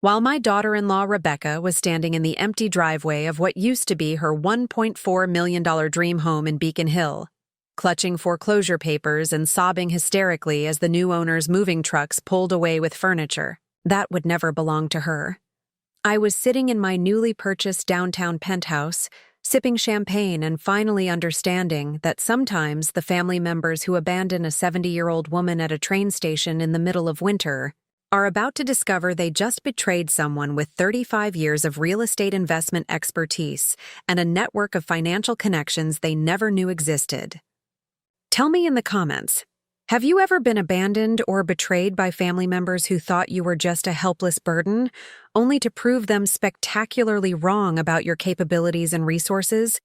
While my daughter-in-law Rebecca was standing in the empty driveway of what used to be her $1.4 million dream home in Beacon Hill, clutching foreclosure papers and sobbing hysterically as the new owner's moving trucks pulled away with furniture that would never belong to her. I was sitting in my newly purchased downtown penthouse, sipping champagne and finally understanding that sometimes the family members who abandon a 70-year-old woman at a train station in the middle of winter are about to discover they just betrayed someone with 35 years of real estate investment expertise and a network of financial connections they never knew existed. Tell me in the comments, have you ever been abandoned or betrayed by family members who thought you were just a helpless burden, only to prove them spectacularly wrong about your capabilities and resources?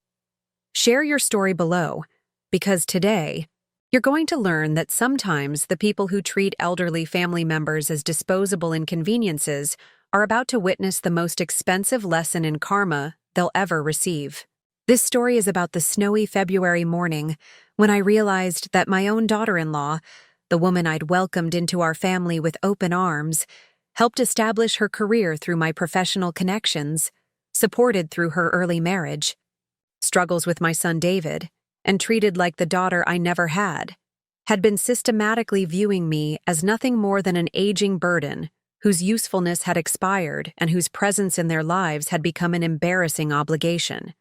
Share your story below, because today, you're going to learn that sometimes the people who treat elderly family members as disposable inconveniences are about to witness the most expensive lesson in karma they'll ever receive. This story is about the snowy February morning when I realized that my own daughter-in-law, the woman I'd welcomed into our family with open arms, helped establish her career through my professional connections, supported through her early marriage, struggles with my son David, and treated like the daughter I never had been systematically viewing me as nothing more than an aging burden whose usefulness had expired and whose presence in their lives had become an embarrassing obligation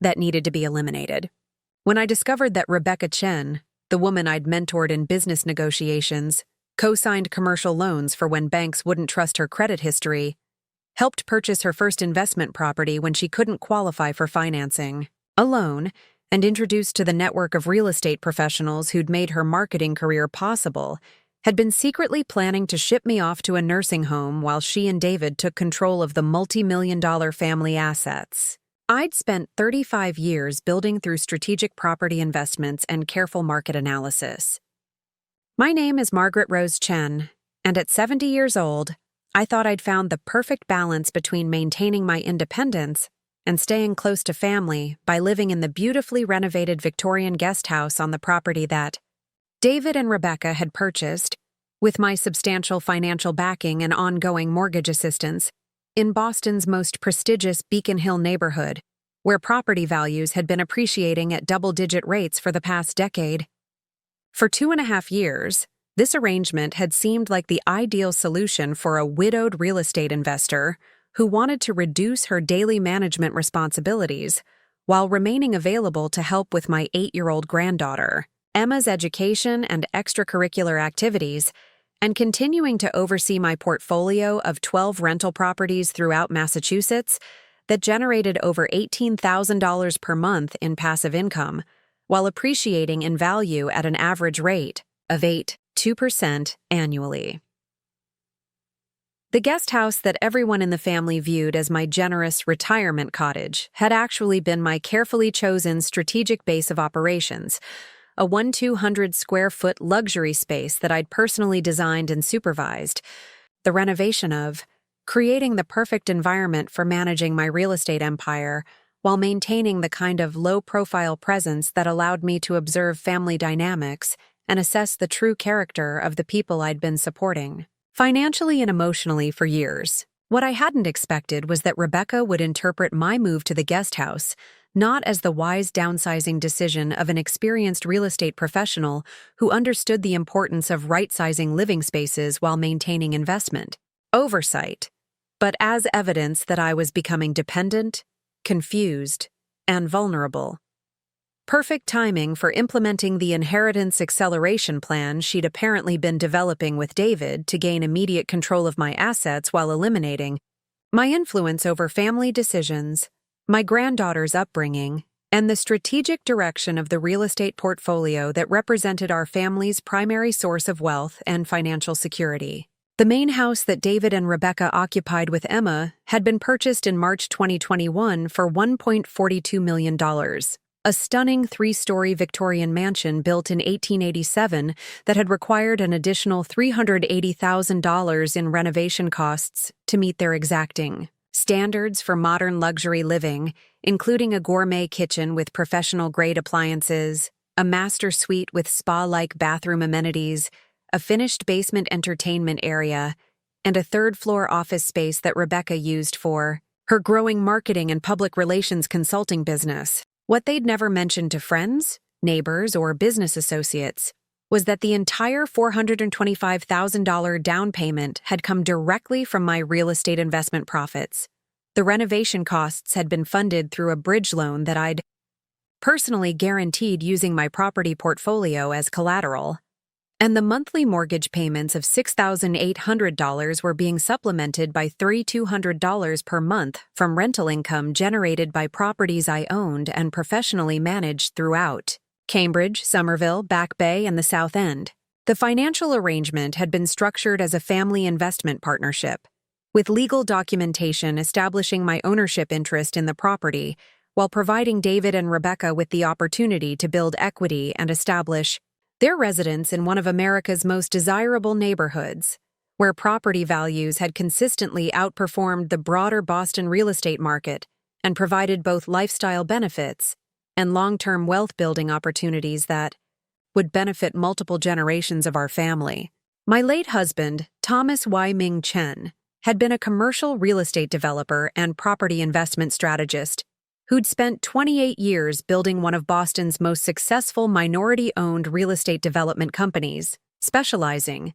that needed to be eliminated. When I discovered that Rebecca Chen, the woman I'd mentored in business negotiations, co-signed commercial loans for when banks wouldn't trust her credit history, helped purchase her first investment property when she couldn't qualify for financing, alone, and introduced to the network of real estate professionals who'd made her marketing career possible, had been secretly planning to ship me off to a nursing home while she and David took control of the multi-million-dollar family assets. I'd spent 35 years building through strategic property investments and careful market analysis. My name is Margaret Rose Chen, and at 70 years old, I thought I'd found the perfect balance between maintaining my independence and staying close to family by living in the beautifully renovated Victorian guest house on the property that David and Rebecca had purchased, with my substantial financial backing and ongoing mortgage assistance, in Boston's most prestigious Beacon Hill neighborhood, where property values had been appreciating at double-digit rates for the past decade. For 2.5 years, this arrangement had seemed like the ideal solution for a widowed real estate investor who wanted to reduce her daily management responsibilities while remaining available to help with my 8-year-old granddaughter, Emma's education and extracurricular activities, and continuing to oversee my portfolio of 12 rental properties throughout Massachusetts that generated over $18,000 per month in passive income, while appreciating in value at an average rate of 2% annually. The guest house that everyone in the family viewed as my generous retirement cottage had actually been my carefully chosen strategic base of operations, a 1,200-square-foot luxury space that I'd personally designed and supervised, the renovation of, creating the perfect environment for managing my real estate empire while maintaining the kind of low-profile presence that allowed me to observe family dynamics and assess the true character of the people I'd been supporting. Financially and emotionally for years, what I hadn't expected was that Rebecca would interpret my move to the guest house not as the wise downsizing decision of an experienced real estate professional who understood the importance of right-sizing living spaces while maintaining investment oversight, but as evidence that I was becoming dependent, confused, and vulnerable. Perfect timing for implementing the inheritance acceleration plan she'd apparently been developing with David to gain immediate control of my assets while eliminating my influence over family decisions, my granddaughter's upbringing, and the strategic direction of the real estate portfolio that represented our family's primary source of wealth and financial security. The main house that David and Rebecca occupied with Emma had been purchased in March 2021 for $1.42 million. A stunning 3-story Victorian mansion built in 1887 that had required an additional $380,000 in renovation costs to meet their exacting standards for modern luxury living, including a gourmet kitchen with professional-grade appliances, a master suite with spa-like bathroom amenities, a finished basement entertainment area, and a third-floor office space that Rebecca used for her growing marketing and public relations consulting business. What they'd never mentioned to friends, neighbors, or business associates was that the entire $425,000 down payment had come directly from my real estate investment profits. The renovation costs had been funded through a bridge loan that I'd personally guaranteed using my property portfolio as collateral, and the monthly mortgage payments of $6,800 were being supplemented by $3,200 per month from rental income generated by properties I owned and professionally managed throughout Cambridge, Somerville, Back Bay, and the South End. The financial arrangement had been structured as a family investment partnership, with legal documentation establishing my ownership interest in the property, while providing David and Rebecca with the opportunity to build equity and establish their residence in one of America's most desirable neighborhoods, where property values had consistently outperformed the broader Boston real estate market and provided both lifestyle benefits and long-term wealth-building opportunities that would benefit multiple generations of our family. My late husband, Thomas Y. Ming Chen, had been a commercial real estate developer and property investment strategist who'd spent 28 years building one of Boston's most successful minority-owned real estate development companies, specializing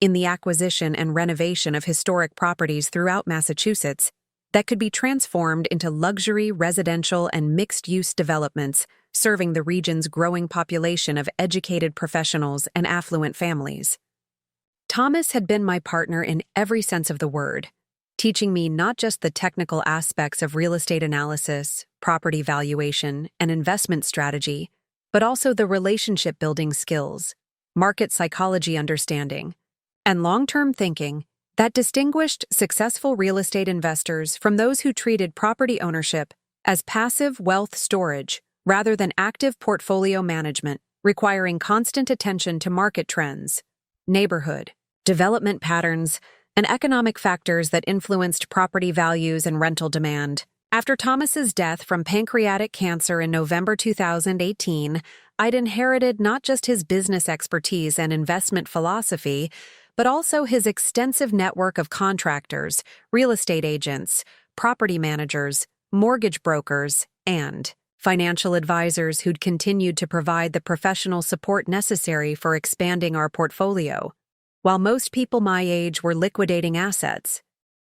in the acquisition and renovation of historic properties throughout Massachusetts that could be transformed into luxury residential and mixed-use developments serving the region's growing population of educated professionals and affluent families. Thomas had been my partner in every sense of the word, teaching me not just the technical aspects of real estate analysis, property valuation, and investment strategy, but also the relationship-building skills, market psychology understanding, and long-term thinking that distinguished successful real estate investors from those who treated property ownership as passive wealth storage rather than active portfolio management, requiring constant attention to market trends, neighborhood, development patterns, and economic factors that influenced property values and rental demand. After Thomas's death from pancreatic cancer in November 2018, I'd inherited not just his business expertise and investment philosophy, but also his extensive network of contractors, real estate agents, property managers, mortgage brokers, and financial advisors who'd continued to provide the professional support necessary for expanding our portfolio. While most people my age were liquidating assets,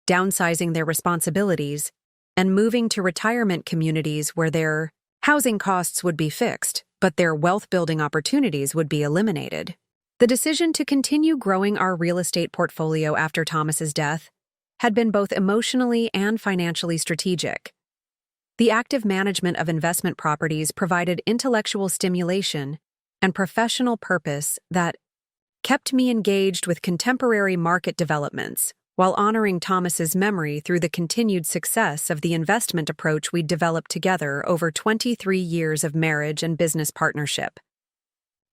downsizing their responsibilities, and moving to retirement communities where their housing costs would be fixed, but their wealth-building opportunities would be eliminated. The decision to continue growing our real estate portfolio after Thomas's death had been both emotionally and financially strategic. The active management of investment properties provided intellectual stimulation and professional purpose that kept me engaged with contemporary market developments, while honoring Thomas's memory through the continued success of the investment approach we'd developed together over 23 years of marriage and business partnership.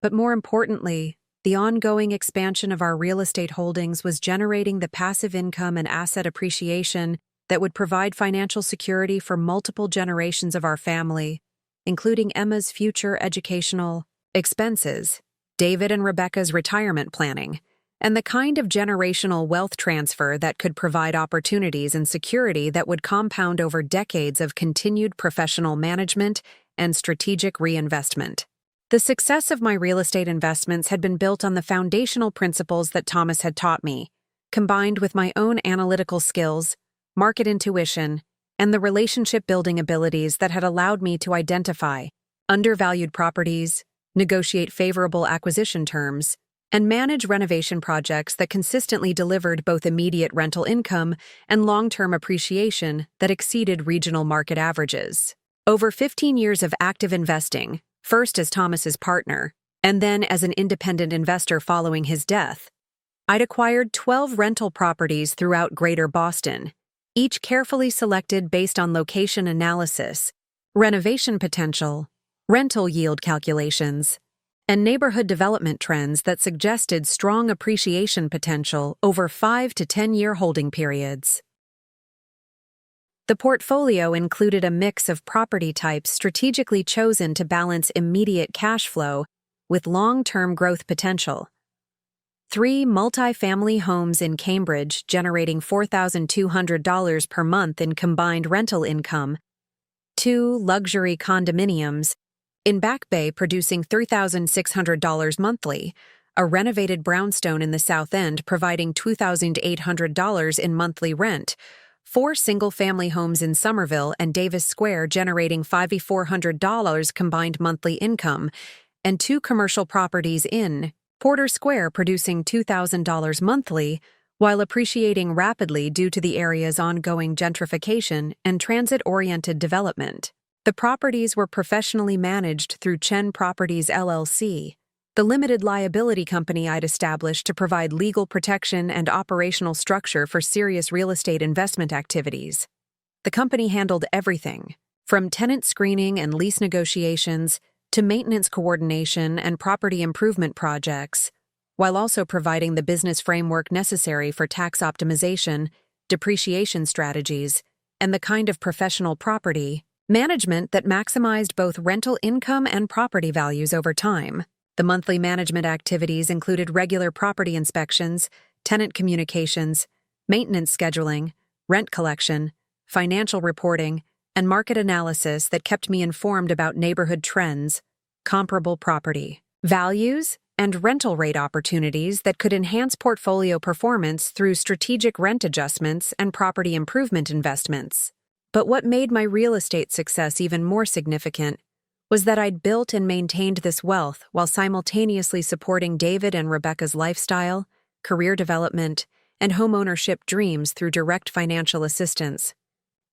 But more importantly, the ongoing expansion of our real estate holdings was generating the passive income and asset appreciation that would provide financial security for multiple generations of our family, including Emma's future educational expenses, David and Rebecca's retirement planning, and the kind of generational wealth transfer that could provide opportunities and security that would compound over decades of continued professional management and strategic reinvestment. The success of my real estate investments had been built on the foundational principles that Thomas had taught me, combined with my own analytical skills, market intuition, and the relationship-building abilities that had allowed me to identify undervalued properties, negotiate favorable acquisition terms, and manage renovation projects that consistently delivered both immediate rental income and long-term appreciation that exceeded regional market averages. Over 15 years of active investing, first as Thomas's partner, and then as an independent investor following his death, I'd acquired 12 rental properties throughout Greater Boston, each carefully selected based on location analysis, renovation potential, rental yield calculations, and neighborhood development trends that suggested strong appreciation potential over 5 to 10-year holding periods. The portfolio included a mix of property types strategically chosen to balance immediate cash flow with long-term growth potential. 3 multi-family homes in Cambridge generating $4,200 per month in combined rental income, 2 luxury condominiums in Back Bay producing $3,600 monthly, a renovated brownstone in the South End providing $2,800 in monthly rent, 4 single-family homes in Somerville and Davis Square generating $5,400 combined monthly income, and 2 commercial properties in Porter Square producing $2,000 monthly, while appreciating rapidly due to the area's ongoing gentrification and transit-oriented development. The properties were professionally managed through Chen Properties LLC, the limited liability company I'd established to provide legal protection and operational structure for serious real estate investment activities. The company handled everything, from tenant screening and lease negotiations to maintenance coordination and property improvement projects, while also providing the business framework necessary for tax optimization, depreciation strategies, and the kind of professional property management that maximized both rental income and property values over time. The monthly management activities included regular property inspections, tenant communications, maintenance scheduling, rent collection, financial reporting, and market analysis that kept me informed about neighborhood trends, comparable property values, and rental rate opportunities that could enhance portfolio performance through strategic rent adjustments and property improvement investments. But what made my real estate success even more significant was that I'd built and maintained this wealth while simultaneously supporting David and Rebecca's lifestyle, career development, and homeownership dreams through direct financial assistance,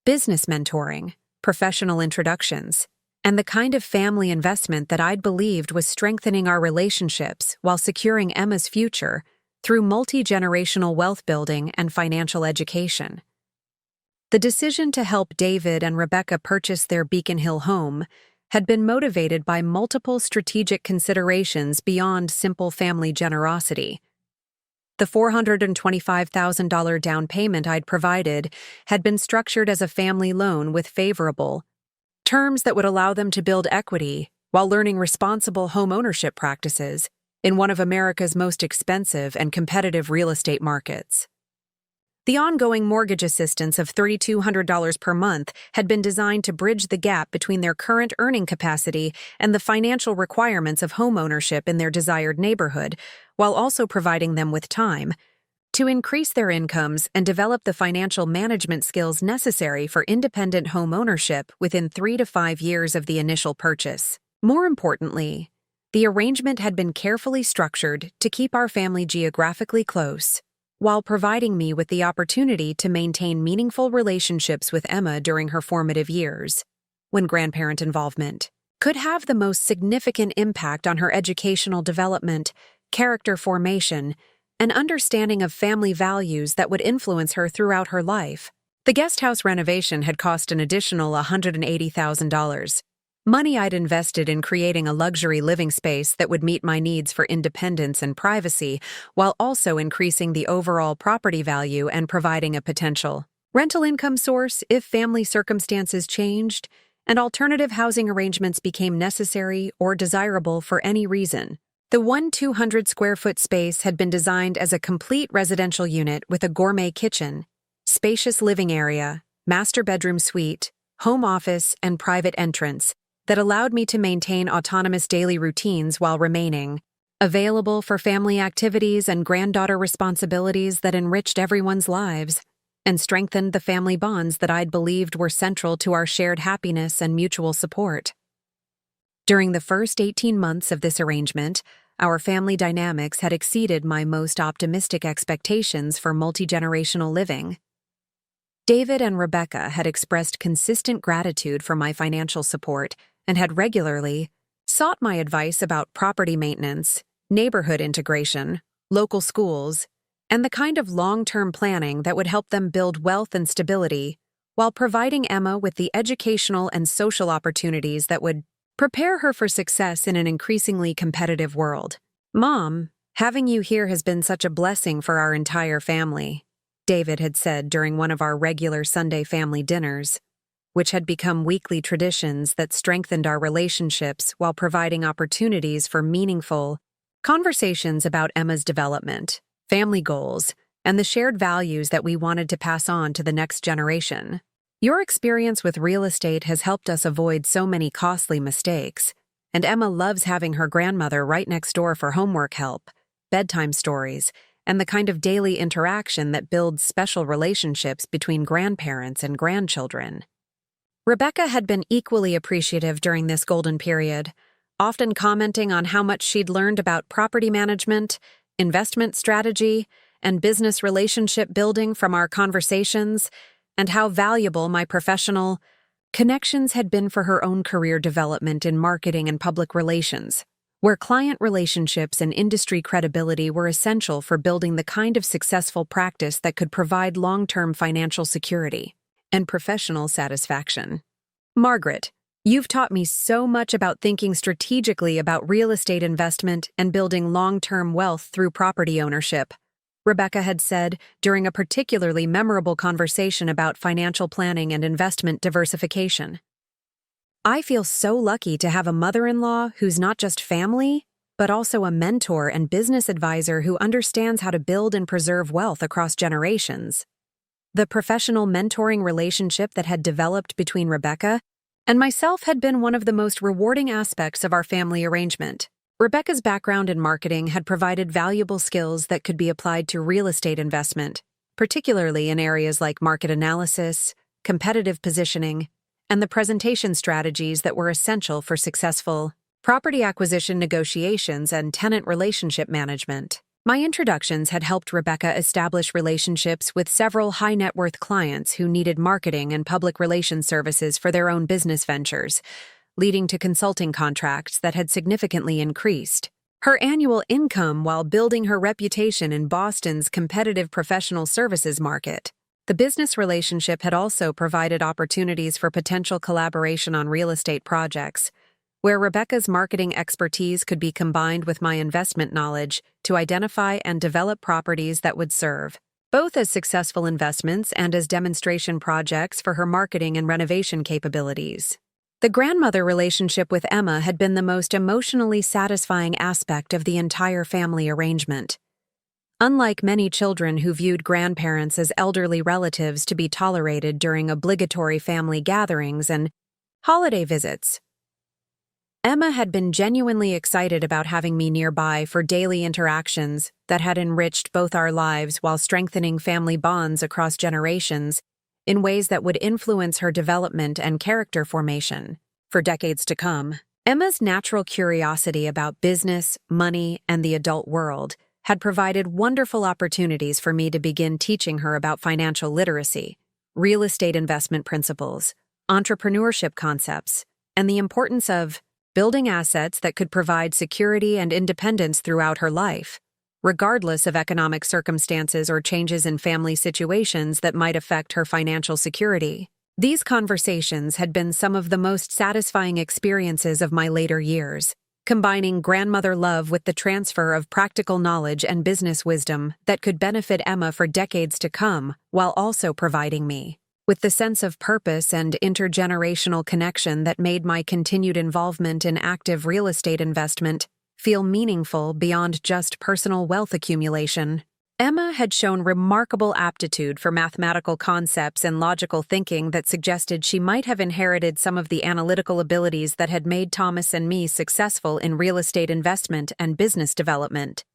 business mentoring, professional introductions, and the kind of family investment that I'd believed was strengthening our relationships while securing Emma's future through multi-generational wealth building and financial education. The decision to help David and Rebecca purchase their Beacon Hill home had been motivated by multiple strategic considerations beyond simple family generosity. The $425,000 down payment I'd provided had been structured as a family loan with favorable terms that would allow them to build equity while learning responsible home ownership practices in one of America's most expensive and competitive real estate markets. The ongoing mortgage assistance of $3,200 per month had been designed to bridge the gap between their current earning capacity and the financial requirements of homeownership in their desired neighborhood, while also providing them with time to increase their incomes and develop the financial management skills necessary for independent home ownership within 3 to 5 years of the initial purchase. More importantly, the arrangement had been carefully structured to keep our family geographically close, while providing me with the opportunity to maintain meaningful relationships with Emma during her formative years, when grandparent involvement could have the most significant impact on her educational development, character formation, and understanding of family values that would influence her throughout her life. The guest house renovation had cost an additional $180,000. Money I'd invested in creating a luxury living space that would meet my needs for independence and privacy, while also increasing the overall property value and providing a potential rental income source if family circumstances changed and alternative housing arrangements became necessary or desirable for any reason. The 200-square-foot space had been designed as a complete residential unit with a gourmet kitchen, spacious living area, master bedroom suite, home office, and private entrance that allowed me to maintain autonomous daily routines while remaining available for family activities and granddaughter responsibilities that enriched everyone's lives and strengthened the family bonds that I'd believed were central to our shared happiness and mutual support. During the first 18 months of this arrangement, our family dynamics had exceeded my most optimistic expectations for multi-generational living. David and Rebecca had expressed consistent gratitude for my financial support and had regularly sought my advice about property maintenance, neighborhood integration, local schools, and the kind of long-term planning that would help them build wealth and stability while providing Emma with the educational and social opportunities that would prepare her for success in an increasingly competitive world. "Mom, having you here has been such a blessing for our entire family," David had said during one of our regular Sunday family dinners, which had become weekly traditions that strengthened our relationships while providing opportunities for meaningful, Conversations about Emma's development, family goals, and the shared values that we wanted to pass on to the next generation. Your experience with real estate has helped us avoid so many costly mistakes, and Emma loves having her grandmother right next door for homework help, bedtime stories, and the kind of daily interaction that builds special relationships between grandparents and grandchildren. Rebecca had been equally appreciative during this golden period, often commenting on how much she'd learned about property management, investment strategy, and business relationship building from our conversations, and how valuable my professional connections had been for her own career development in marketing and public relations, where client relationships and industry credibility were essential for building the kind of successful practice that could provide long-term financial security and professional satisfaction. Margaret, you've taught me so much about thinking strategically about real estate investment and building long-term wealth through property ownership, Rebecca had said during a particularly memorable conversation about financial planning and investment diversification. I feel so lucky to have a mother-in-law who's not just family, but also a mentor and business advisor who understands how to build and preserve wealth across generations. The professional mentoring relationship that had developed between Rebecca and myself had been one of the most rewarding aspects of our family arrangement. Rebecca's background in marketing had provided valuable skills that could be applied to real estate investment, particularly in areas like market analysis, competitive positioning, and the presentation strategies that were essential for successful property acquisition negotiations and tenant relationship management. My introductions had helped Rebecca establish relationships with several high-net-worth clients who needed marketing and public relations services for their own business ventures, leading to consulting contracts that had significantly increased her annual income while building her reputation in Boston's competitive professional services market. The business relationship had also provided opportunities for potential collaboration on real estate projects, where Rebecca's marketing expertise could be combined with my investment knowledge to identify and develop properties that would serve both as successful investments and as demonstration projects for her marketing and renovation capabilities. The grandmother relationship with Emma had been the most emotionally satisfying aspect of the entire family arrangement. Unlike many children who viewed grandparents as elderly relatives to be tolerated during obligatory family gatherings and holiday visits, Emma had been genuinely excited about having me nearby for daily interactions that had enriched both our lives while strengthening family bonds across generations in ways that would influence her development and character formation for decades to come. Emma's natural curiosity about business, money, and the adult world had provided wonderful opportunities for me to begin teaching her about financial literacy, real estate investment principles, entrepreneurship concepts, and the importance of building assets that could provide security and independence throughout her life, regardless of economic circumstances or changes in family situations that might affect her financial security. These conversations had been some of the most satisfying experiences of my later years, combining grandmother love with the transfer of practical knowledge and business wisdom that could benefit Emma for decades to come, while also providing me with the sense of purpose and intergenerational connection that made my continued involvement in active real estate investment feel meaningful beyond just personal wealth accumulation. Emma had shown remarkable aptitude for mathematical concepts and logical thinking that suggested she might have inherited some of the analytical abilities that had made Thomas and me successful in real estate investment and business development.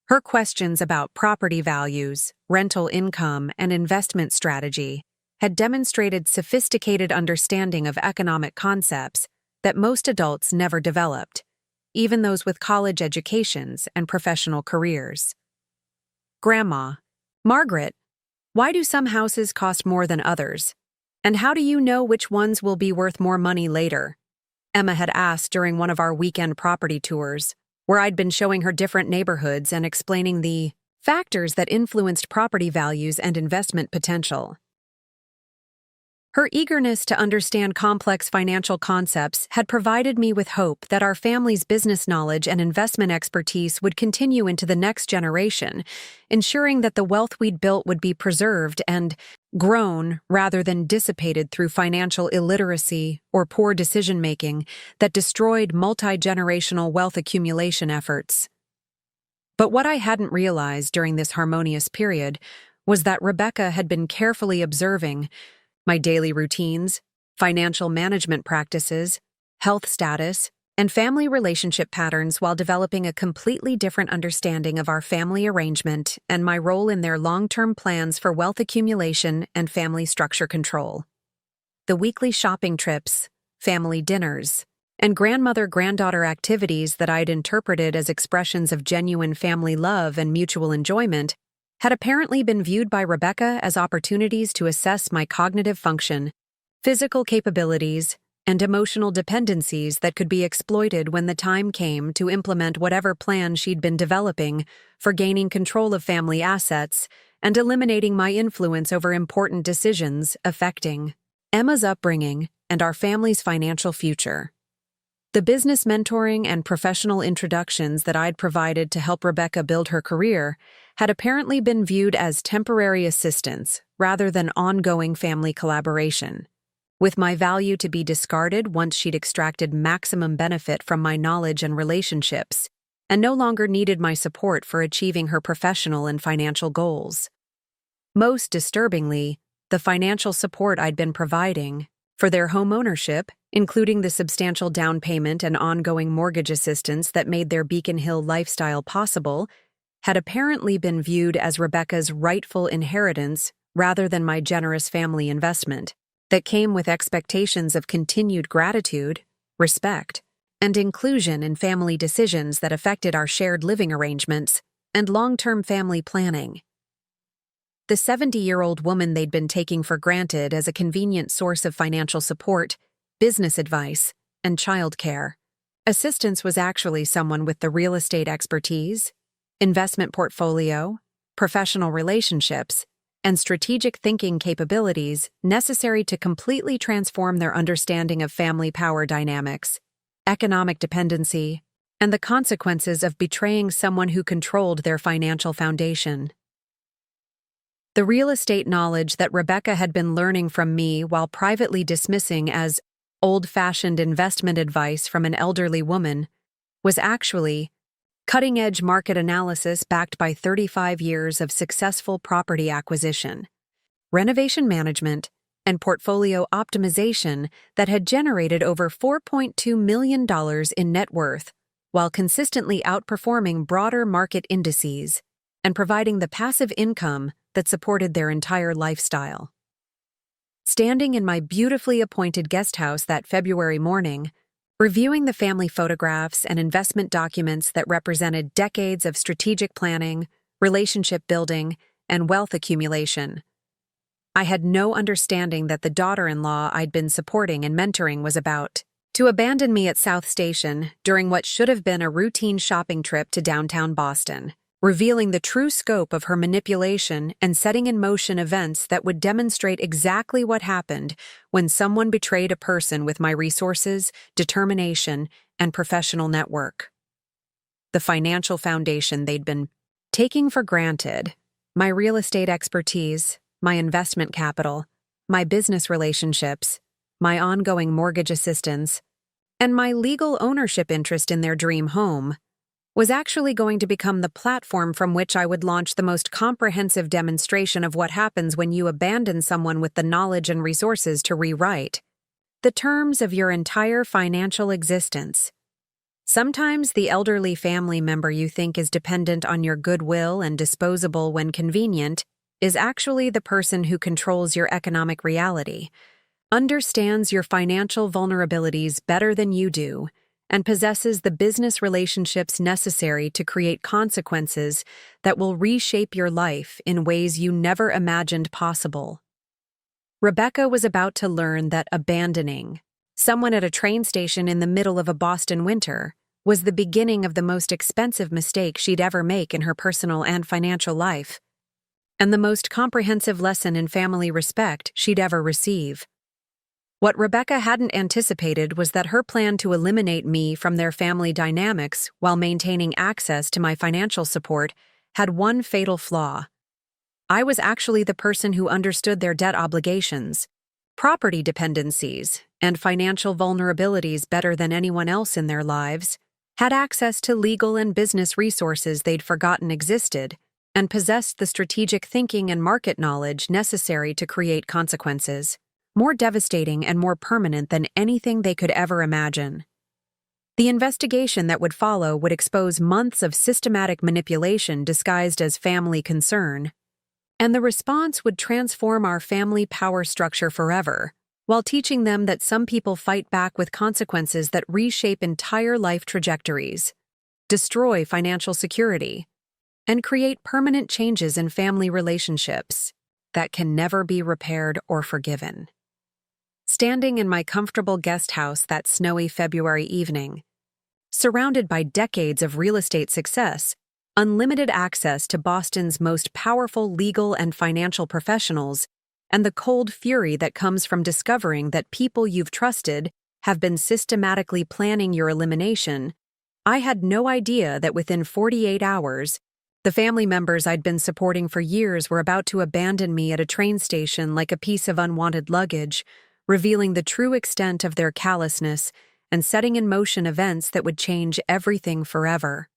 Her questions about property values, rental income, and investment strategy had demonstrated sophisticated understanding of economic concepts that most adults never developed, even those with college educations and professional careers. Grandma, Margaret, why do some houses cost more than others? And how do you know which ones will be worth more money later? Emma had asked during one of our weekend property tours, where I'd been showing her different neighborhoods and explaining the factors that influenced property values and investment potential. Her eagerness to understand complex financial concepts had provided me with hope that our family's business knowledge and investment expertise would continue into the next generation, ensuring that the wealth we'd built would be preserved and grown rather than dissipated through financial illiteracy or poor decision-making that destroyed multi-generational wealth accumulation efforts. But what I hadn't realized during this harmonious period was that Rebecca had been carefully observing my daily routines, financial management practices, health status, and family relationship patterns while developing a completely different understanding of our family arrangement and my role in their long-term plans for wealth accumulation and family structure control. The weekly shopping trips, family dinners, and grandmother-granddaughter activities that I'd interpreted as expressions of genuine family love and mutual enjoyment had apparently been viewed by Rebecca as opportunities to assess my cognitive function, physical capabilities, and emotional dependencies that could be exploited when the time came to implement whatever plan she'd been developing for gaining control of family assets and eliminating my influence over important decisions affecting Emma's upbringing and our family's financial future. The business mentoring and professional introductions that I'd provided to help Rebecca build her career had apparently been viewed as temporary assistance rather than ongoing family collaboration, with my value to be discarded once she'd extracted maximum benefit from my knowledge and relationships, and no longer needed my support for achieving her professional and financial goals. Most disturbingly, the financial support I'd been providing for their home ownership, including the substantial down payment and ongoing mortgage assistance that made their Beacon Hill lifestyle possible, had apparently been viewed as Rebecca's rightful inheritance rather than my generous family investment that came with expectations of continued gratitude, respect, and inclusion in family decisions that affected our shared living arrangements and long-term family planning. The 70-year-old woman they'd been taking for granted as a convenient source of financial support, business advice, and childcare assistance was actually someone with the real estate expertise, investment portfolio, professional relationships, and strategic thinking capabilities necessary to completely transform their understanding of family power dynamics, economic dependency, and the consequences of betraying someone who controlled their financial foundation. The real estate knowledge that Rebecca had been learning from me while privately dismissing as old-fashioned investment advice from an elderly woman was actually cutting-edge market analysis backed by 35 years of successful property acquisition, renovation management, and portfolio optimization that had generated over $4.2 million in net worth while consistently outperforming broader market indices and providing the passive income that supported their entire lifestyle. Standing in my beautifully appointed guest house that February morning, reviewing the family photographs and investment documents that represented decades of strategic planning, relationship building, and wealth accumulation, I had no understanding that the daughter-in-law I'd been supporting and mentoring was about to abandon me at South Station during what should have been a routine shopping trip to downtown Boston, revealing the true scope of her manipulation and setting in motion events that would demonstrate exactly what happened when someone betrayed a person with my resources, determination, and professional network. The financial foundation they'd been taking for granted, my real estate expertise, my investment capital, my business relationships, my ongoing mortgage assistance, and my legal ownership interest in their dream home, was actually going to become the platform from which I would launch the most comprehensive demonstration of what happens when you abandon someone with the knowledge and resources to rewrite the terms of your entire financial existence. Sometimes the elderly family member you think is dependent on your goodwill and disposable when convenient is actually the person who controls your economic reality, understands your financial vulnerabilities better than you do, and possesses the business relationships necessary to create consequences that will reshape your life in ways you never imagined possible. Rebecca was about to learn that abandoning someone at a train station in the middle of a Boston winter was the beginning of the most expensive mistake she'd ever make in her personal and financial life, and the most comprehensive lesson in family respect she'd ever receive. What Rebecca hadn't anticipated was that her plan to eliminate me from their family dynamics while maintaining access to my financial support had one fatal flaw. I was actually the person who understood their debt obligations, property dependencies, and financial vulnerabilities better than anyone else in their lives, had access to legal and business resources they'd forgotten existed, and possessed the strategic thinking and market knowledge necessary to create consequences, more devastating and more permanent than anything they could ever imagine. The investigation that would follow would expose months of systematic manipulation disguised as family concern, and the response would transform our family power structure forever, while teaching them that some people fight back with consequences that reshape entire life trajectories, destroy financial security, and create permanent changes in family relationships that can never be repaired or forgiven. Standing in my comfortable guest house that snowy February evening, surrounded by decades of real estate success, unlimited access to Boston's most powerful legal and financial professionals, and the cold fury that comes from discovering that people you've trusted have been systematically planning your elimination, I had no idea that within 48 hours, the family members I'd been supporting for years were about to abandon me at a train station like a piece of unwanted luggage, revealing the true extent of their callousness and setting in motion events that would change everything forever.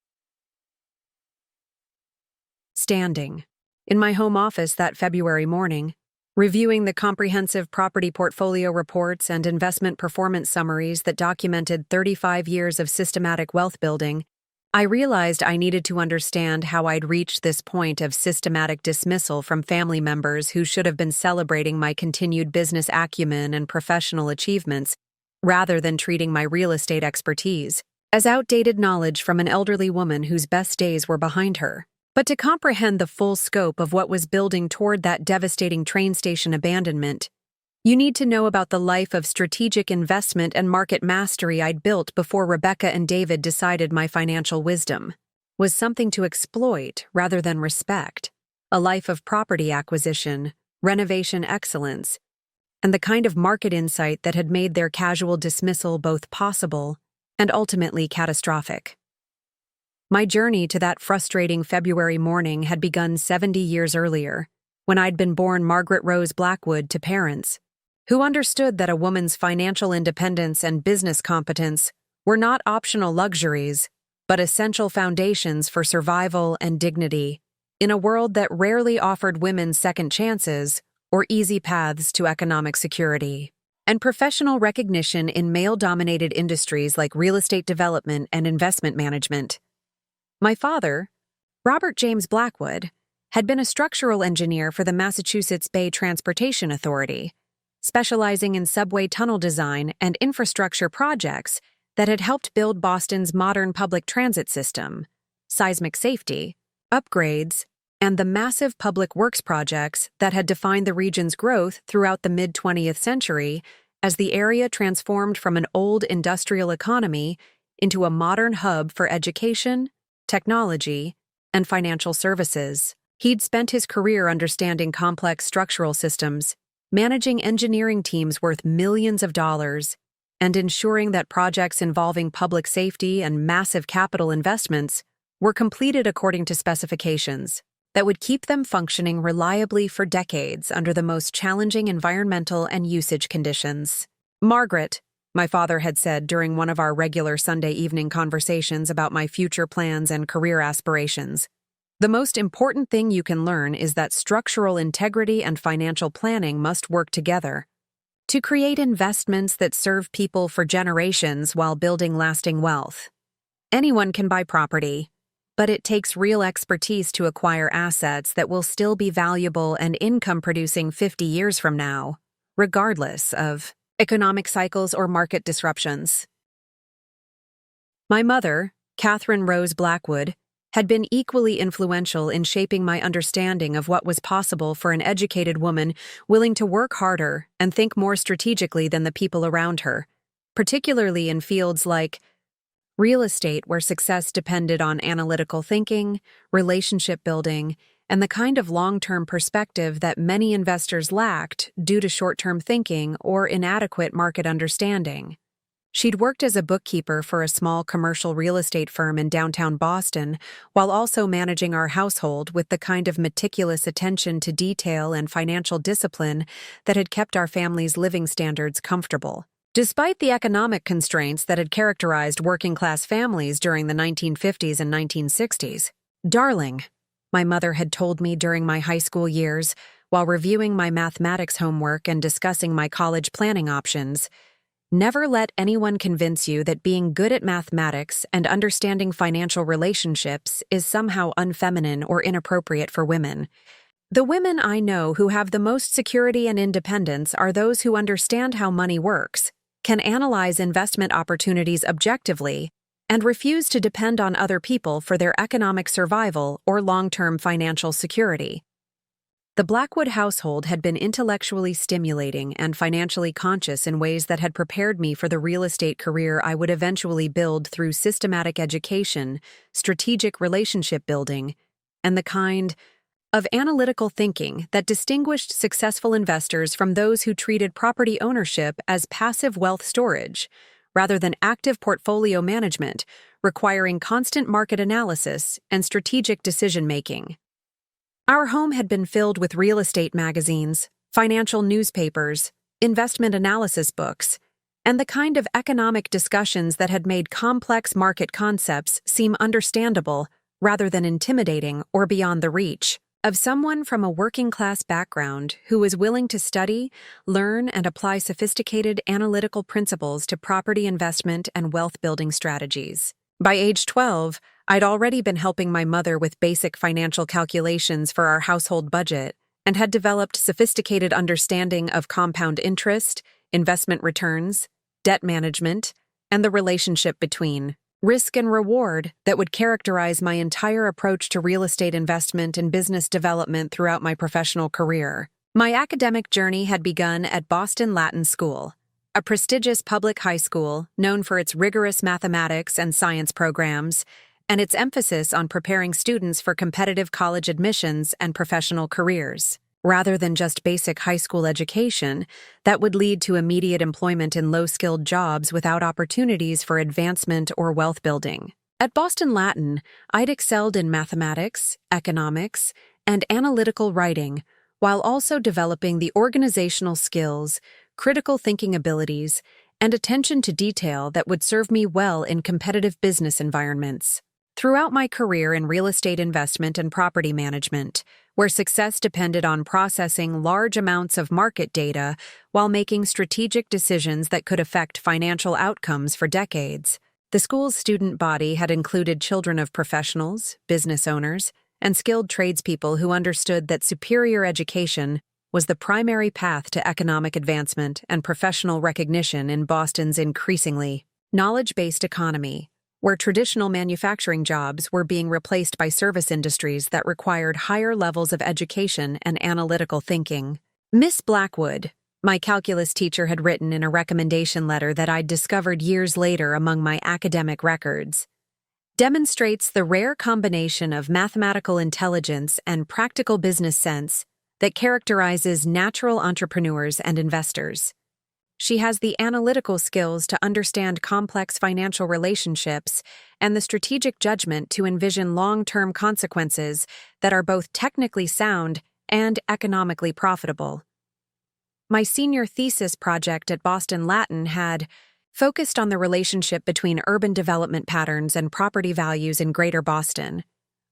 Standing in my home office that February morning, reviewing the comprehensive property portfolio reports and investment performance summaries that documented 35 years of systematic wealth building, I realized I needed to understand how I'd reached this point of systematic dismissal from family members who should have been celebrating my continued business acumen and professional achievements, rather than treating my real estate expertise as outdated knowledge from an elderly woman whose best days were behind her. But to comprehend the full scope of what was building toward that devastating train station abandonment, you need to know about the life of strategic investment and market mastery I'd built before Rebecca and David decided my financial wisdom was something to exploit rather than respect, a life of property acquisition, renovation excellence, and the kind of market insight that had made their casual dismissal both possible and ultimately catastrophic. My journey to that frustrating February morning had begun 70 years earlier, when I'd been born Margaret Rose Blackwood to parents who understood that a woman's financial independence and business competence were not optional luxuries, but essential foundations for survival and dignity in a world that rarely offered women second chances or easy paths to economic security. And professional recognition in male-dominated industries like real estate development and investment management. My father, Robert James Blackwood, had been a structural engineer for the Massachusetts Bay Transportation Authority, specializing in subway tunnel design and infrastructure projects that had helped build Boston's modern public transit system, seismic safety, upgrades, and the massive public works projects that had defined the region's growth throughout the mid-20th century as the area transformed from an old industrial economy into a modern hub for education, technology, and financial services. He'd spent his career understanding complex structural systems, managing engineering teams worth millions of dollars, and ensuring that projects involving public safety and massive capital investments were completed according to specifications that would keep them functioning reliably for decades under the most challenging environmental and usage conditions. Margaret, my father had said during one of our regular Sunday evening conversations about my future plans and career aspirations, the most important thing you can learn is that structural integrity and financial planning must work together to create investments that serve people for generations while building lasting wealth. Anyone can buy property, but it takes real expertise to acquire assets that will still be valuable and income-producing 50 years from now, regardless of economic cycles or market disruptions. My mother, Catherine Rose Blackwood, had been equally influential in shaping my understanding of what was possible for an educated woman willing to work harder and think more strategically than the people around her, particularly in fields like real estate, where success depended on analytical thinking, relationship building, and the kind of long-term perspective that many investors lacked due to short-term thinking or inadequate market understanding. She'd worked as a bookkeeper for a small commercial real estate firm in downtown Boston, while also managing our household with the kind of meticulous attention to detail and financial discipline that had kept our family's living standards comfortable. Despite the economic constraints that had characterized working-class families during the 1950s and 1960s, "Darling," my mother had told me during my high school years while reviewing my mathematics homework and discussing my college planning options, "never let anyone convince you that being good at mathematics and understanding financial relationships is somehow unfeminine or inappropriate for women. The women I know who have the most security and independence are those who understand how money works, can analyze investment opportunities objectively, and refuse to depend on other people for their economic survival or long-term financial security." The Blackwood household had been intellectually stimulating and financially conscious in ways that had prepared me for the real estate career I would eventually build through systematic education, strategic relationship building, and the kind of analytical thinking that distinguished successful investors from those who treated property ownership as passive wealth storage, rather than active portfolio management, requiring constant market analysis and strategic decision-making. Our home had been filled with real estate magazines, financial newspapers, investment analysis books, and the kind of economic discussions that had made complex market concepts seem understandable rather than intimidating or beyond the reach of someone from a working-class background who was willing to study, learn, and apply sophisticated analytical principles to property investment and wealth-building strategies. By age 12, I'd already been helping my mother with basic financial calculations for our household budget and had developed sophisticated understanding of compound interest, investment returns, debt management, and the relationship between risk and reward that would characterize my entire approach to real estate investment and business development throughout my professional career. My academic journey had begun at Boston Latin School, a prestigious public high school known for its rigorous mathematics and science programs and its emphasis on preparing students for competitive college admissions and professional careers, rather than just basic high school education that would lead to immediate employment in low-skilled jobs without opportunities for advancement or wealth building. At Boston Latin, I'd excelled in mathematics, economics, and analytical writing, while also developing the organizational skills, critical thinking abilities, and attention to detail that would serve me well in competitive business environments. Throughout my career in real estate investment and property management, where success depended on processing large amounts of market data while making strategic decisions that could affect financial outcomes for decades, the school's student body had included children of professionals, business owners, and skilled tradespeople who understood that superior education was the primary path to economic advancement and professional recognition in Boston's increasingly knowledge-based economy, where traditional manufacturing jobs were being replaced by service industries that required higher levels of education and analytical thinking. Miss Blackwood, my calculus teacher had written in a recommendation letter that I'd discovered years later among my academic records, demonstrates the rare combination of mathematical intelligence and practical business sense that characterizes natural entrepreneurs and investors. She has the analytical skills to understand complex financial relationships and the strategic judgment to envision long-term consequences that are both technically sound and economically profitable. My senior thesis project at Boston Latin had focused on the relationship between urban development patterns and property values in Greater Boston,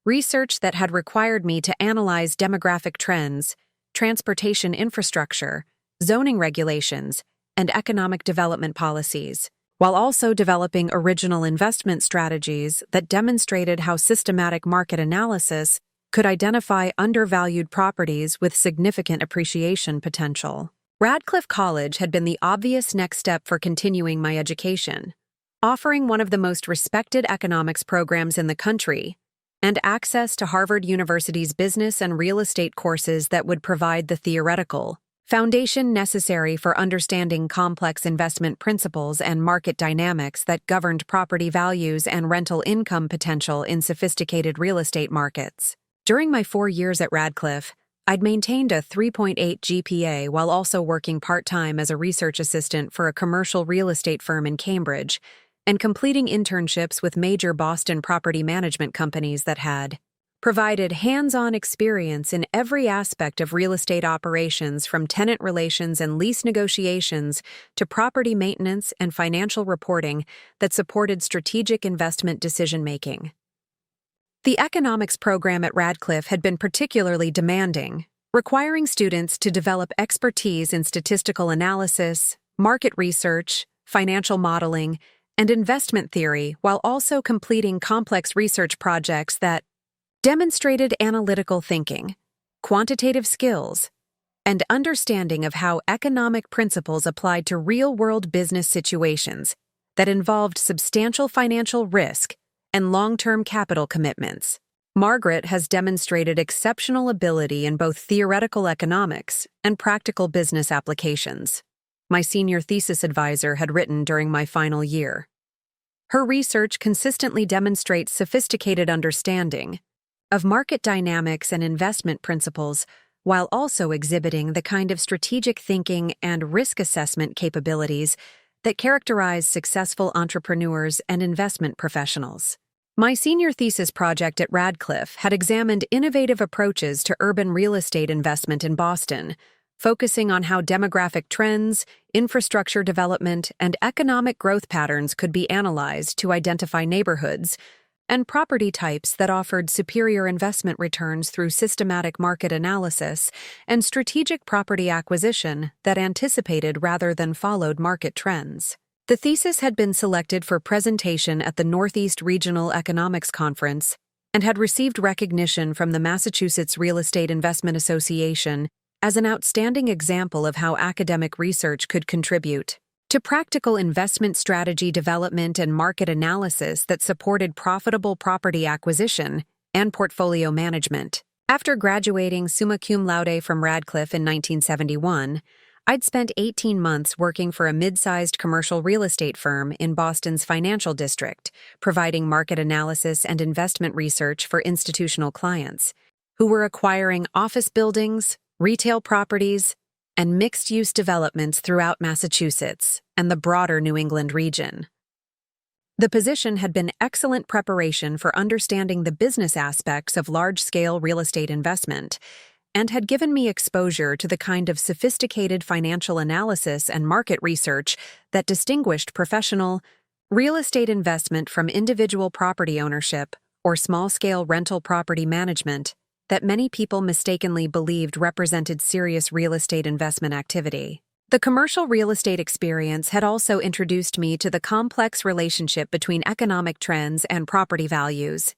research that had required me to analyze demographic trends, transportation infrastructure, zoning regulations, and economic development policies, while also developing original investment strategies that demonstrated how systematic market analysis could identify undervalued properties with significant appreciation potential. Radcliffe College had been the obvious next step for continuing my education, offering one of the most respected economics programs in the country and access to Harvard University's business and real estate courses that would provide the theoretical foundation necessary for understanding complex investment principles and market dynamics that governed property values and rental income potential in sophisticated real estate markets. During my 4 years at Radcliffe, I'd maintained a 3.8 GPA while also working part-time as a research assistant for a commercial real estate firm in Cambridge and completing internships with major Boston property management companies that had provided hands-on experience in every aspect of real estate operations from tenant relations and lease negotiations to property maintenance and financial reporting that supported strategic investment decision-making. The economics program at Radcliffe had been particularly demanding, requiring students to develop expertise in statistical analysis, market research, financial modeling, and investment theory while also completing complex research projects that demonstrated analytical thinking, quantitative skills, and understanding of how economic principles applied to real-world business situations that involved substantial financial risk and long-term capital commitments. Margaret has demonstrated exceptional ability in both theoretical economics and practical business applications. My senior thesis advisor had written during my final year. Her research consistently demonstrates sophisticated understanding of market dynamics and investment principles, while also exhibiting the kind of strategic thinking and risk assessment capabilities that characterize successful entrepreneurs and investment professionals. My senior thesis project at Radcliffe had examined innovative approaches to urban real estate investment in Boston, focusing on how demographic trends, infrastructure development, and economic growth patterns could be analyzed to identify neighborhoods and property types that offered superior investment returns through systematic market analysis and strategic property acquisition that anticipated rather than followed market trends. The thesis had been selected for presentation at the Northeast Regional Economics Conference and had received recognition from the Massachusetts Real Estate Investment Association as an outstanding example of how academic research could contribute to practical investment strategy development and market analysis that supported profitable property acquisition and portfolio management. After graduating summa cum laude from Radcliffe in 1971, I'd spent 18 months working for a mid-sized commercial real estate firm in Boston's financial district, providing market analysis and investment research for institutional clients, who were acquiring office buildings, retail properties, and mixed-use developments throughout Massachusetts and the broader New England region. The position had been excellent preparation for understanding the business aspects of large-scale real estate investment and had given me exposure to the kind of sophisticated financial analysis and market research that distinguished professional real estate investment from individual property ownership or small-scale rental property management that many people mistakenly believed represented serious real estate investment activity. The commercial real estate experience had also introduced me to the complex relationship between economic trends and property values,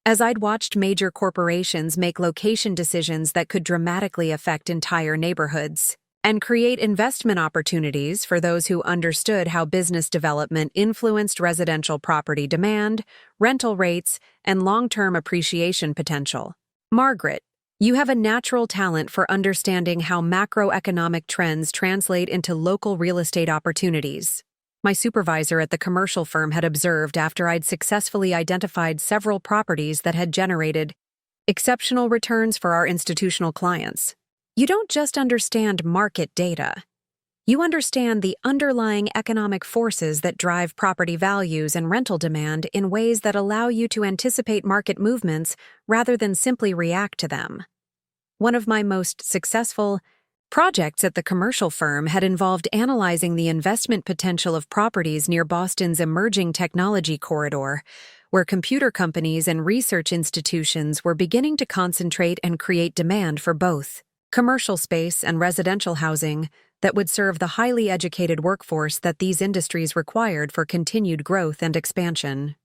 as I'd watched major corporations make location decisions that could dramatically affect entire neighborhoods and create investment opportunities for those who understood how business development influenced residential property demand, rental rates, and long-term appreciation potential. Margaret, you have a natural talent for understanding how macroeconomic trends translate into local real estate opportunities. My supervisor at the commercial firm had observed after I'd successfully identified several properties that had generated exceptional returns for our institutional clients. You don't just understand market data. You understand the underlying economic forces that drive property values and rental demand in ways that allow you to anticipate market movements rather than simply react to them. One of my most successful projects at the commercial firm had involved analyzing the investment potential of properties near Boston's emerging technology corridor, where computer companies and research institutions were beginning to concentrate and create demand for both commercial space and residential housing that would serve the highly educated workforce that these industries required for continued growth and expansion.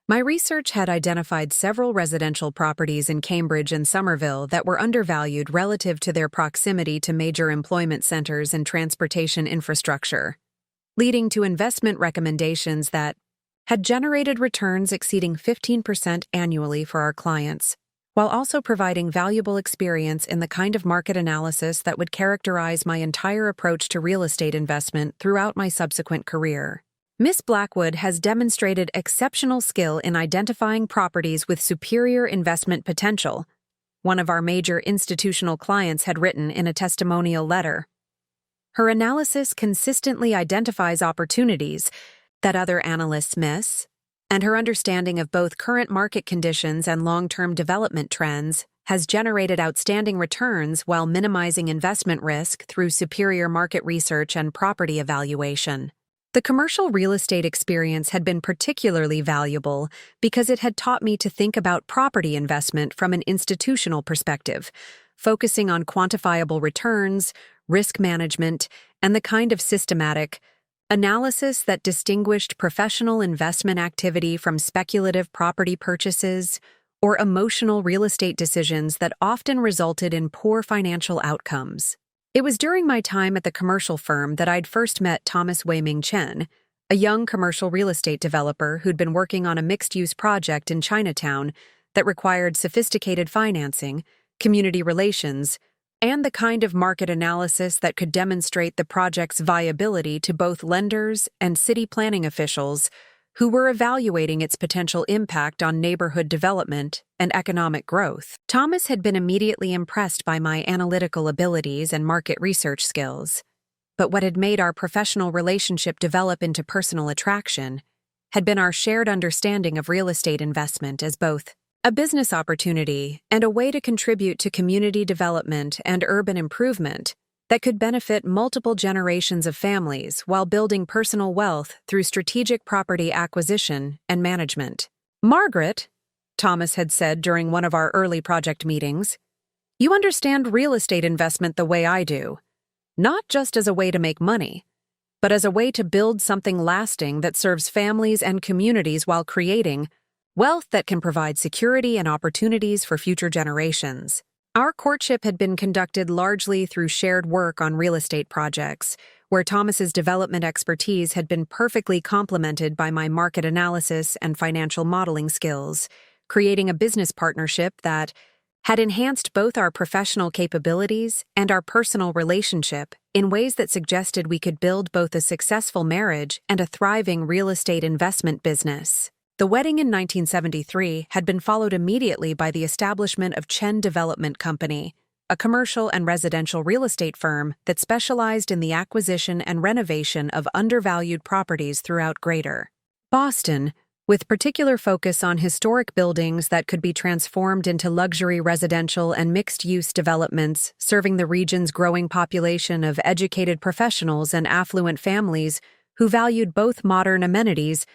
My research had identified several residential properties in Cambridge and Somerville that were undervalued relative to their proximity to major employment centers and transportation infrastructure, leading to investment recommendations that had generated returns exceeding 15% annually for our clients, while also providing valuable experience in the kind of market analysis that would characterize my entire approach to real estate investment throughout my subsequent career. Miss Blackwood has demonstrated exceptional skill in identifying properties with superior investment potential, one of our major institutional clients had written in a testimonial letter. Her analysis consistently identifies opportunities that other analysts miss, and her understanding of both current market conditions and long-term development trends has generated outstanding returns while minimizing investment risk through superior market research and property evaluation. The commercial real estate experience had been particularly valuable because it had taught me to think about property investment from an institutional perspective, focusing on quantifiable returns, risk management, and the kind of systematic analysis that distinguished professional investment activity from speculative property purchases or emotional real estate decisions that often resulted in poor financial outcomes. It was during my time at the commercial firm that I'd first met Thomas Wei-Ming Chen, a young commercial real estate developer who'd been working on a mixed-use project in Chinatown that required sophisticated financing, community relations, and the kind of market analysis that could demonstrate the project's viability to both lenders and city planning officials who were evaluating its potential impact on neighborhood development and economic growth. Thomas had been immediately impressed by my analytical abilities and market research skills, but what had made our professional relationship develop into personal attraction had been our shared understanding of real estate investment as both a business opportunity and a way to contribute to community development and urban improvement that could benefit multiple generations of families while building personal wealth through strategic property acquisition and management. "Margaret," Thomas had said during one of our early project meetings, "you understand real estate investment the way I do, not just as a way to make money, but as a way to build something lasting that serves families and communities while creating wealth that can provide security and opportunities for future generations." Our courtship had been conducted largely through shared work on real estate projects, where Thomas's development expertise had been perfectly complemented by my market analysis and financial modeling skills, creating a business partnership that had enhanced both our professional capabilities and our personal relationship in ways that suggested we could build both a successful marriage and a thriving real estate investment business. The wedding in 1973 had been followed immediately by the establishment of Chen Development Company, a commercial and residential real estate firm that specialized in the acquisition and renovation of undervalued properties throughout Greater Boston, with particular focus on historic buildings that could be transformed into luxury residential and mixed-use developments, serving the region's growing population of educated professionals and affluent families who valued both modern amenities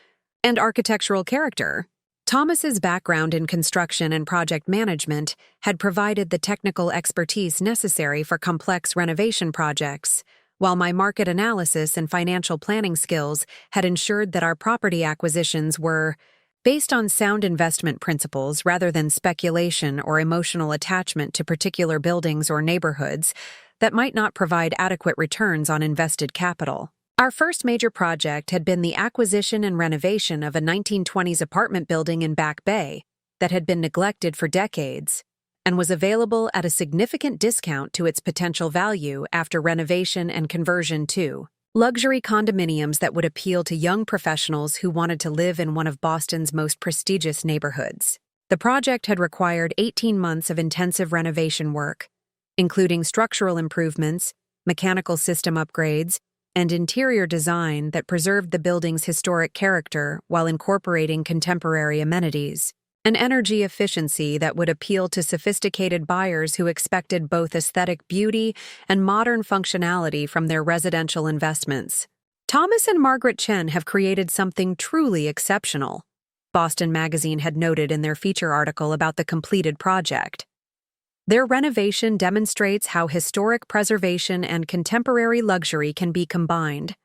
and architectural character. Thomas's background in construction and project management had provided the technical expertise necessary for complex renovation projects, while my market analysis and financial planning skills had ensured that our property acquisitions were based on sound investment principles rather than speculation or emotional attachment to particular buildings or neighborhoods that might not provide adequate returns on invested capital. Our first major project had been the acquisition and renovation of a 1920s apartment building in Back Bay that had been neglected for decades and was available at a significant discount to its potential value after renovation and conversion to luxury condominiums that would appeal to young professionals who wanted to live in one of Boston's most prestigious neighborhoods. The project had required 18 months of intensive renovation work, including structural improvements, mechanical system upgrades, and interior design that preserved the building's historic character while incorporating contemporary amenities, an energy efficiency that would appeal to sophisticated buyers who expected both aesthetic beauty and modern functionality from their residential investments. "Thomas and Margaret Chen have created something truly exceptional," Boston Magazine had noted in their feature article about the completed project. "Their renovation demonstrates how historic preservation and contemporary luxury can be combined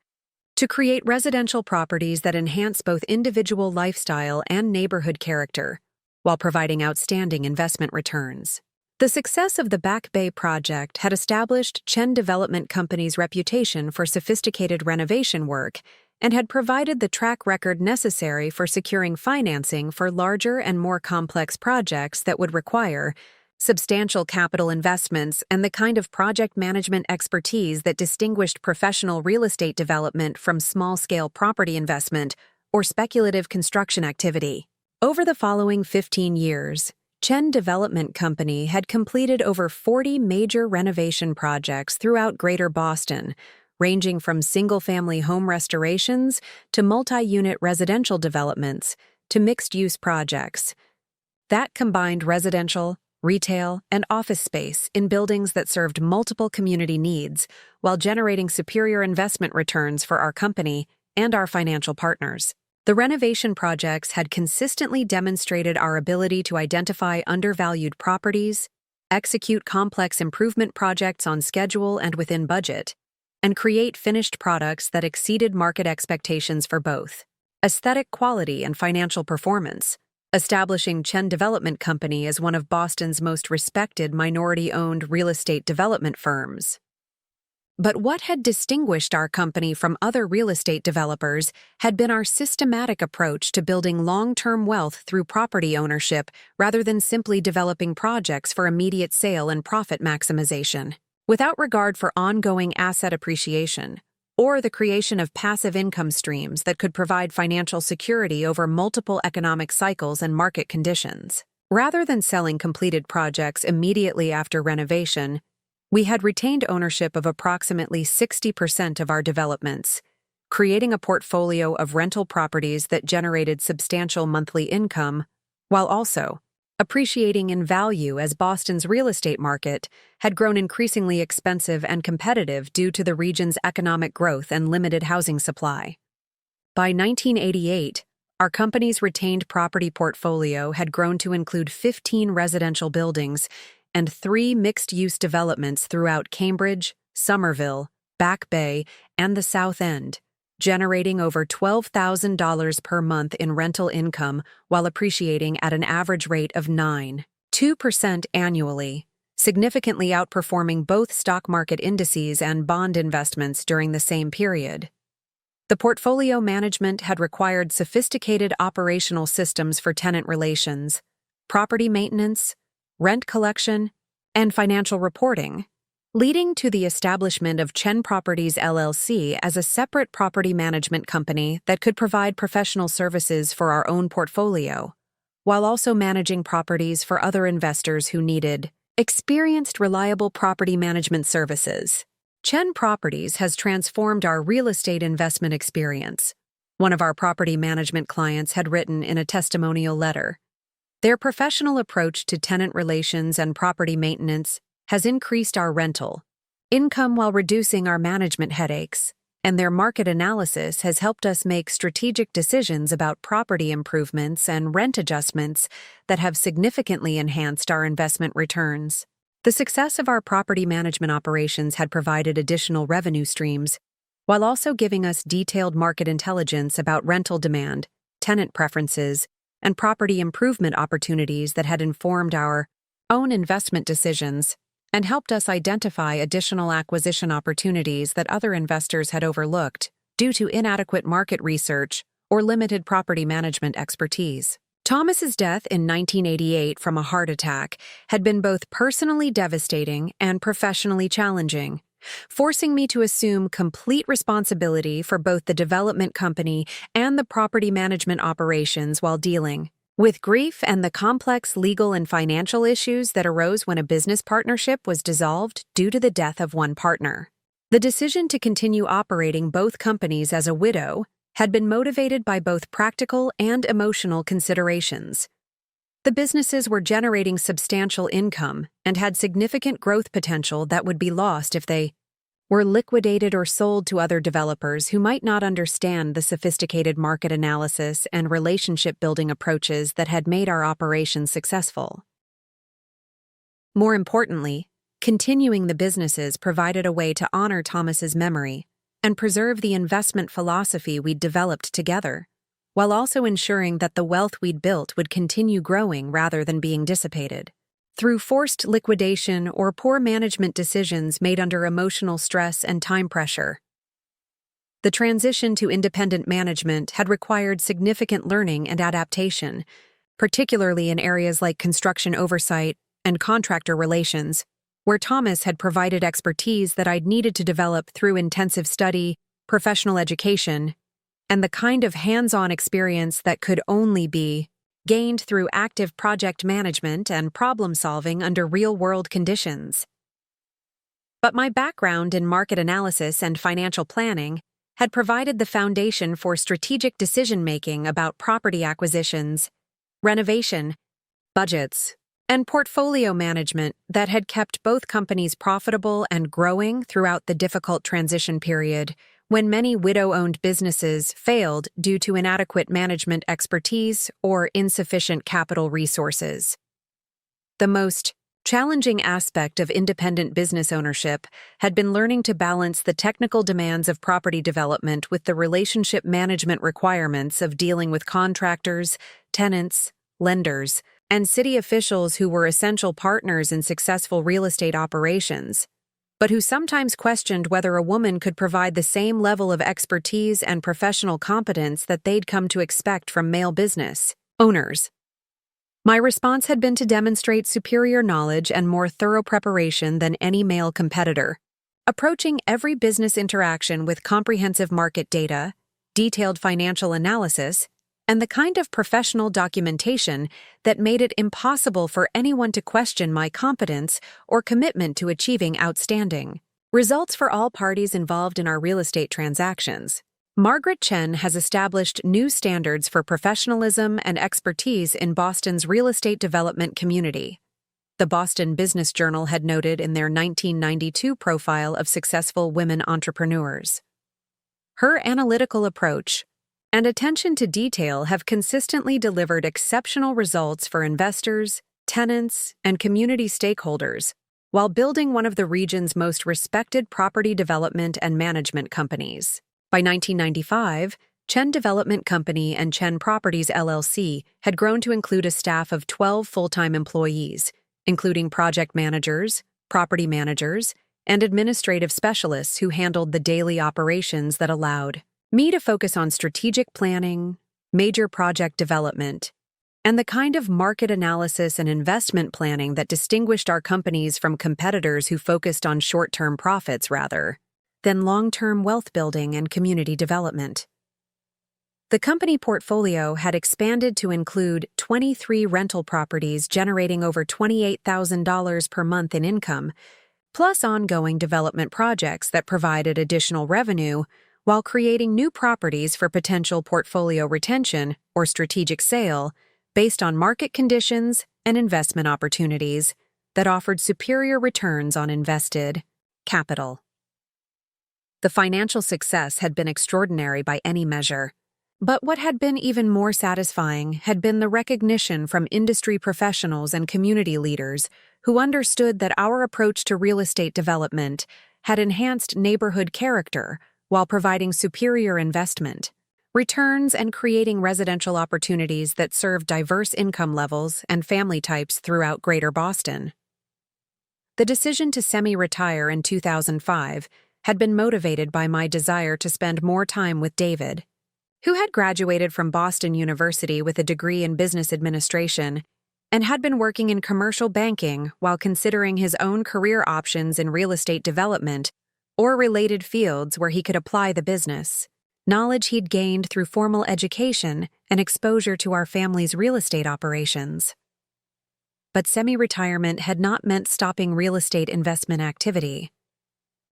to create residential properties that enhance both individual lifestyle and neighborhood character, while providing outstanding investment returns." The success of the Back Bay project had established Chen Development Company's reputation for sophisticated renovation work and had provided the track record necessary for securing financing for larger and more complex projects that would require substantial capital investments and the kind of project management expertise that distinguished professional real estate development from small-scale property investment or speculative construction activity. Over the following 15 years, Chen Development Company had completed over 40 major renovation projects throughout Greater Boston, ranging from single-family home restorations to multi-unit residential developments to mixed-use projects. That combined residential, retail, and office space in buildings that served multiple community needs while generating superior investment returns for our company and our financial partners. The renovation projects had consistently demonstrated our ability to identify undervalued properties, execute complex improvement projects on schedule and within budget, and create finished products that exceeded market expectations for both aesthetic quality and financial performance, establishing Chen Development Company as one of Boston's most respected minority-owned real estate development firms. But what had distinguished our company from other real estate developers had been our systematic approach to building long-term wealth through property ownership rather than simply developing projects for immediate sale and profit maximization. Without regard for ongoing asset appreciation, or the creation of passive income streams that could provide financial security over multiple economic cycles and market conditions. Rather than selling completed projects immediately after renovation, we had retained ownership of approximately 60% of our developments, creating a portfolio of rental properties that generated substantial monthly income, while also appreciating in value as Boston's real estate market had grown increasingly expensive and competitive due to the region's economic growth and limited housing supply. By 1988, our company's retained property portfolio had grown to include 15 residential buildings and 3 mixed-use developments throughout Cambridge, Somerville, Back Bay, and the South End, generating over $12,000 per month in rental income while appreciating at an average rate of 9.2% annually, significantly outperforming both stock market indices and bond investments during the same period. The portfolio management had required sophisticated operational systems for tenant relations, property maintenance, rent collection, and financial reporting, leading to the establishment of Chen Properties LLC as a separate property management company that could provide professional services for our own portfolio, while also managing properties for other investors who needed experienced, reliable property management services. Chen Properties has transformed our real estate investment experience, one of our property management clients had written in a testimonial letter. Their professional approach to tenant relations and property maintenance has increased our rental income while reducing our management headaches, and their market analysis has helped us make strategic decisions about property improvements and rent adjustments that have significantly enhanced our investment returns. The success of our property management operations had provided additional revenue streams, while also giving us detailed market intelligence about rental demand, tenant preferences, and property improvement opportunities that had informed our own investment decisions and helped us identify additional acquisition opportunities that other investors had overlooked due to inadequate market research or limited property management expertise. Thomas's death in 1988 from a heart attack had been both personally devastating and professionally challenging, forcing me to assume complete responsibility for both the development company and the property management operations while dealing with grief and the complex legal and financial issues that arose when a business partnership was dissolved due to the death of one partner. The decision to continue operating both companies as a widow had been motivated by both practical and emotional considerations. The businesses were generating substantial income and had significant growth potential that would be lost if they were liquidated or sold to other developers who might not understand the sophisticated market analysis and relationship-building approaches that had made our operations successful. More importantly, continuing the businesses provided a way to honor Thomas's memory and preserve the investment philosophy we'd developed together, while also ensuring that the wealth we'd built would continue growing rather than being dissipated. Through forced liquidation or poor management decisions made under emotional stress and time pressure, the transition to independent management had required significant learning and adaptation, particularly in areas like construction oversight and contractor relations, where Thomas had provided expertise that I'd needed to develop through intensive study, professional education, and the kind of hands-on experience that could only be gained through active project management and problem-solving under real-world conditions. But my background in market analysis and financial planning had provided the foundation for strategic decision-making about property acquisitions, renovation, budgets, and portfolio management that had kept both companies profitable and growing throughout the difficult transition period when many widow-owned businesses failed due to inadequate management expertise or insufficient capital resources. The most challenging aspect of independent business ownership had been learning to balance the technical demands of property development with the relationship management requirements of dealing with contractors, tenants, lenders, and city officials who were essential partners in successful real estate operations, but who sometimes questioned whether a woman could provide the same level of expertise and professional competence that they'd come to expect from male business owners. My response had been to demonstrate superior knowledge and more thorough preparation than any male competitor, approaching every business interaction with comprehensive market data, detailed financial analysis, and the kind of professional documentation that made it impossible for anyone to question my competence or commitment to achieving outstanding results for all parties involved in our real estate transactions. Margaret Chen has established new standards for professionalism and expertise in Boston's real estate development community. The Boston Business Journal had noted in their 1992 profile of successful women entrepreneurs. Her analytical approach and attention to detail have consistently delivered exceptional results for investors, tenants, and community stakeholders, while building one of the region's most respected property development and management companies. By 1995, Chen Development Company and Chen Properties LLC had grown to include a staff of 12 full-time employees, including project managers, property managers, and administrative specialists who handled the daily operations that allowed me to focus on strategic planning, major project development, and the kind of market analysis and investment planning that distinguished our companies from competitors who focused on short-term profits rather than long-term wealth building and community development. The company portfolio had expanded to include 23 rental properties generating over $28,000 per month in income, plus ongoing development projects that provided additional revenue while creating new properties for potential portfolio retention or strategic sale based on market conditions and investment opportunities that offered superior returns on invested capital. The financial success had been extraordinary by any measure, but what had been even more satisfying had been the recognition from industry professionals and community leaders who understood that our approach to real estate development had enhanced neighborhood character while providing superior investment returns and creating residential opportunities that served diverse income levels and family types throughout Greater Boston. The decision to semi-retire in 2005 had been motivated by my desire to spend more time with David, who had graduated from Boston University with a degree in business administration and had been working in commercial banking while considering his own career options in real estate development or related fields where he could apply the business knowledge he'd gained through formal education and exposure to our family's real estate operations. But semi-retirement had not meant stopping real estate investment activity.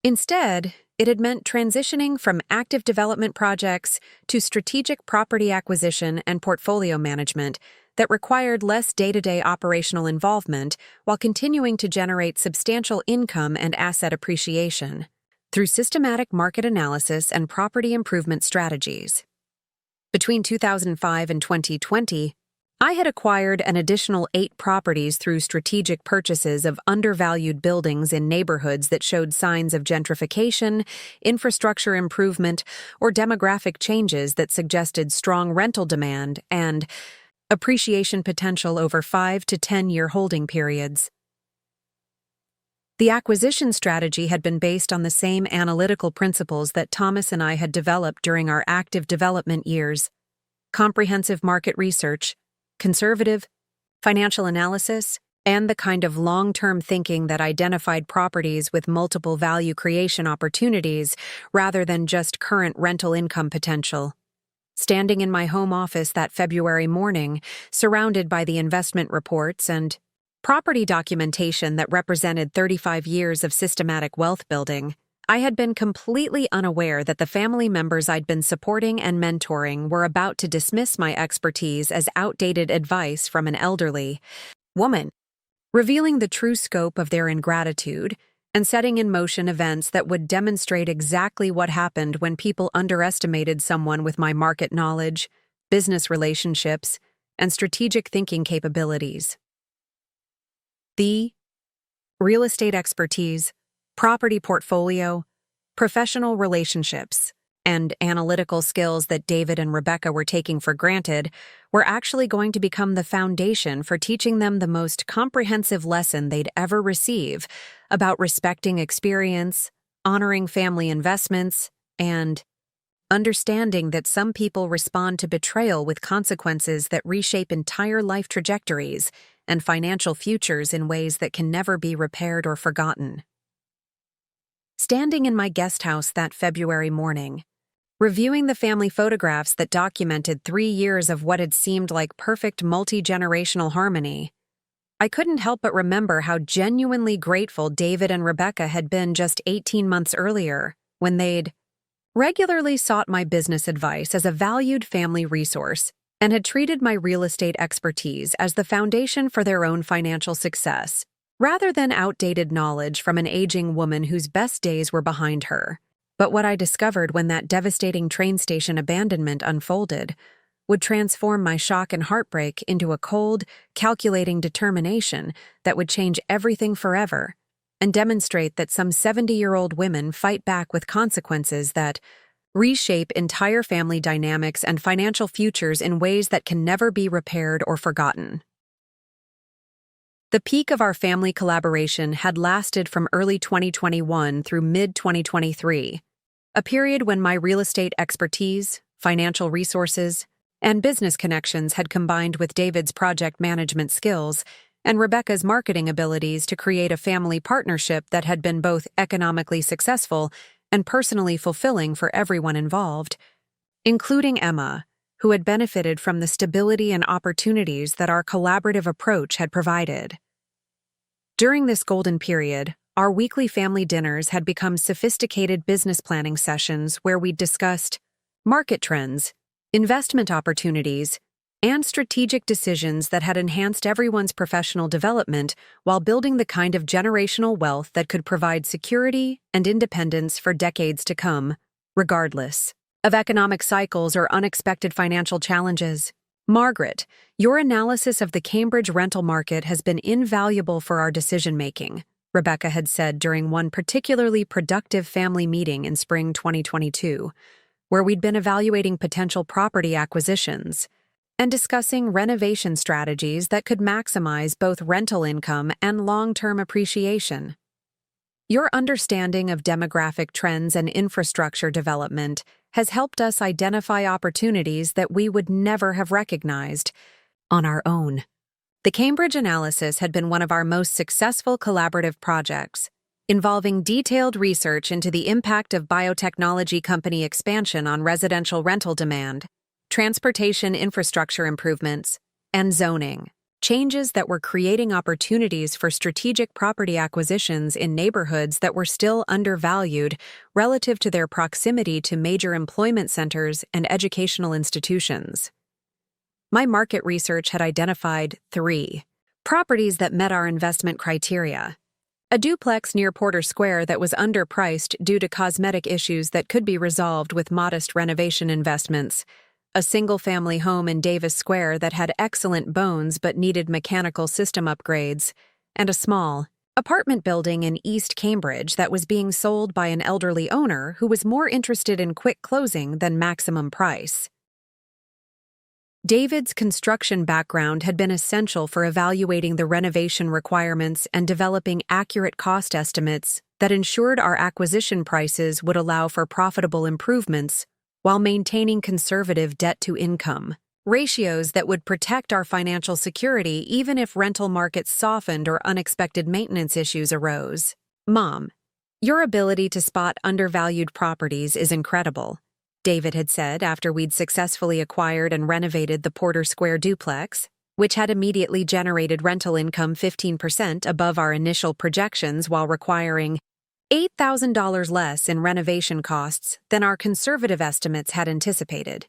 Instead, it had meant transitioning from active development projects to strategic property acquisition and portfolio management that required less day-to-day operational involvement while continuing to generate substantial income and asset appreciation through systematic market analysis and property improvement strategies. Between 2005 and 2020, I had acquired an additional 8 properties through strategic purchases of undervalued buildings in neighborhoods that showed signs of gentrification, infrastructure improvement, or demographic changes that suggested strong rental demand and appreciation potential over 5 to 10-year holding periods. The acquisition strategy had been based on the same analytical principles that Thomas and I had developed during our active development years: comprehensive market research, conservative financial analysis, and the kind of long-term thinking that identified properties with multiple value creation opportunities rather than just current rental income potential. Standing in my home office that February morning, surrounded by the investment reports and property documentation that represented 35 years of systematic wealth building, I had been completely unaware that the family members I'd been supporting and mentoring were about to dismiss my expertise as outdated advice from an elderly woman, revealing the true scope of their ingratitude and setting in motion events that would demonstrate exactly what happened when people underestimated someone with my market knowledge, business relationships, and strategic thinking capabilities. The real estate expertise, property portfolio, professional relationships, and analytical skills that David and Rebecca were taking for granted were actually going to become the foundation for teaching them the most comprehensive lesson they'd ever receive about respecting experience, honoring family investments, and understanding that some people respond to betrayal with consequences that reshape entire life trajectories and financial futures in ways that can never be repaired or forgotten. Standing in my guest house that February morning, reviewing the family photographs that documented 3 years of what had seemed like perfect multi-generational harmony, I couldn't help but remember how genuinely grateful David and Rebecca had been just 18 months earlier, when they'd regularly sought my business advice as a valued family resource and had treated my real estate expertise as the foundation for their own financial success, rather than outdated knowledge from an aging woman whose best days were behind her. But what I discovered when that devastating train station abandonment unfolded would transform my shock and heartbreak into a cold, calculating determination that would change everything forever and demonstrate that some 70-year-old women fight back with consequences that reshape entire family dynamics and financial futures in ways that can never be repaired or forgotten. The peak of our family collaboration had lasted from early 2021 through mid-2023, a period when my real estate expertise, financial resources, and business connections had combined with David's project management skills and Rebecca's marketing abilities to create a family partnership that had been both economically successful and personally fulfilling for everyone involved, including Emma, who had benefited from the stability and opportunities that our collaborative approach had provided. During this golden period, our weekly family dinners had become sophisticated business planning sessions where we discussed market trends, investment opportunities, and strategic decisions that had enhanced everyone's professional development while building the kind of generational wealth that could provide security and independence for decades to come, regardless of economic cycles or unexpected financial challenges. Margaret, your analysis of the Cambridge rental market has been invaluable for our decision-making, Rebecca had said during one particularly productive family meeting in spring 2022, where we'd been evaluating potential property acquisitions and discussing renovation strategies that could maximize both rental income and long-term appreciation. Your understanding of demographic trends and infrastructure development has helped us identify opportunities that we would never have recognized on our own. The Cambridge analysis had been one of our most successful collaborative projects, involving detailed research into the impact of biotechnology company expansion on residential rental demand, transportation infrastructure improvements, and zoning, changes that were creating opportunities for strategic property acquisitions in neighborhoods that were still undervalued relative to their proximity to major employment centers and educational institutions. My market research had identified 3 properties that met our investment criteria: a duplex near Porter Square that was underpriced due to cosmetic issues that could be resolved with modest renovation investments, a single-family home in Davis Square that had excellent bones but needed mechanical system upgrades, and a small apartment building in East Cambridge that was being sold by an elderly owner who was more interested in quick closing than maximum price. David's construction background had been essential for evaluating the renovation requirements and developing accurate cost estimates that ensured our acquisition prices would allow for profitable improvements while maintaining conservative debt-to-income ratios that would protect our financial security even if rental markets softened or unexpected maintenance issues arose. Mom, your ability to spot undervalued properties is incredible, David had said after we'd successfully acquired and renovated the Porter Square duplex, which had immediately generated rental income 15% above our initial projections while requiring $8,000 less in renovation costs than our conservative estimates had anticipated.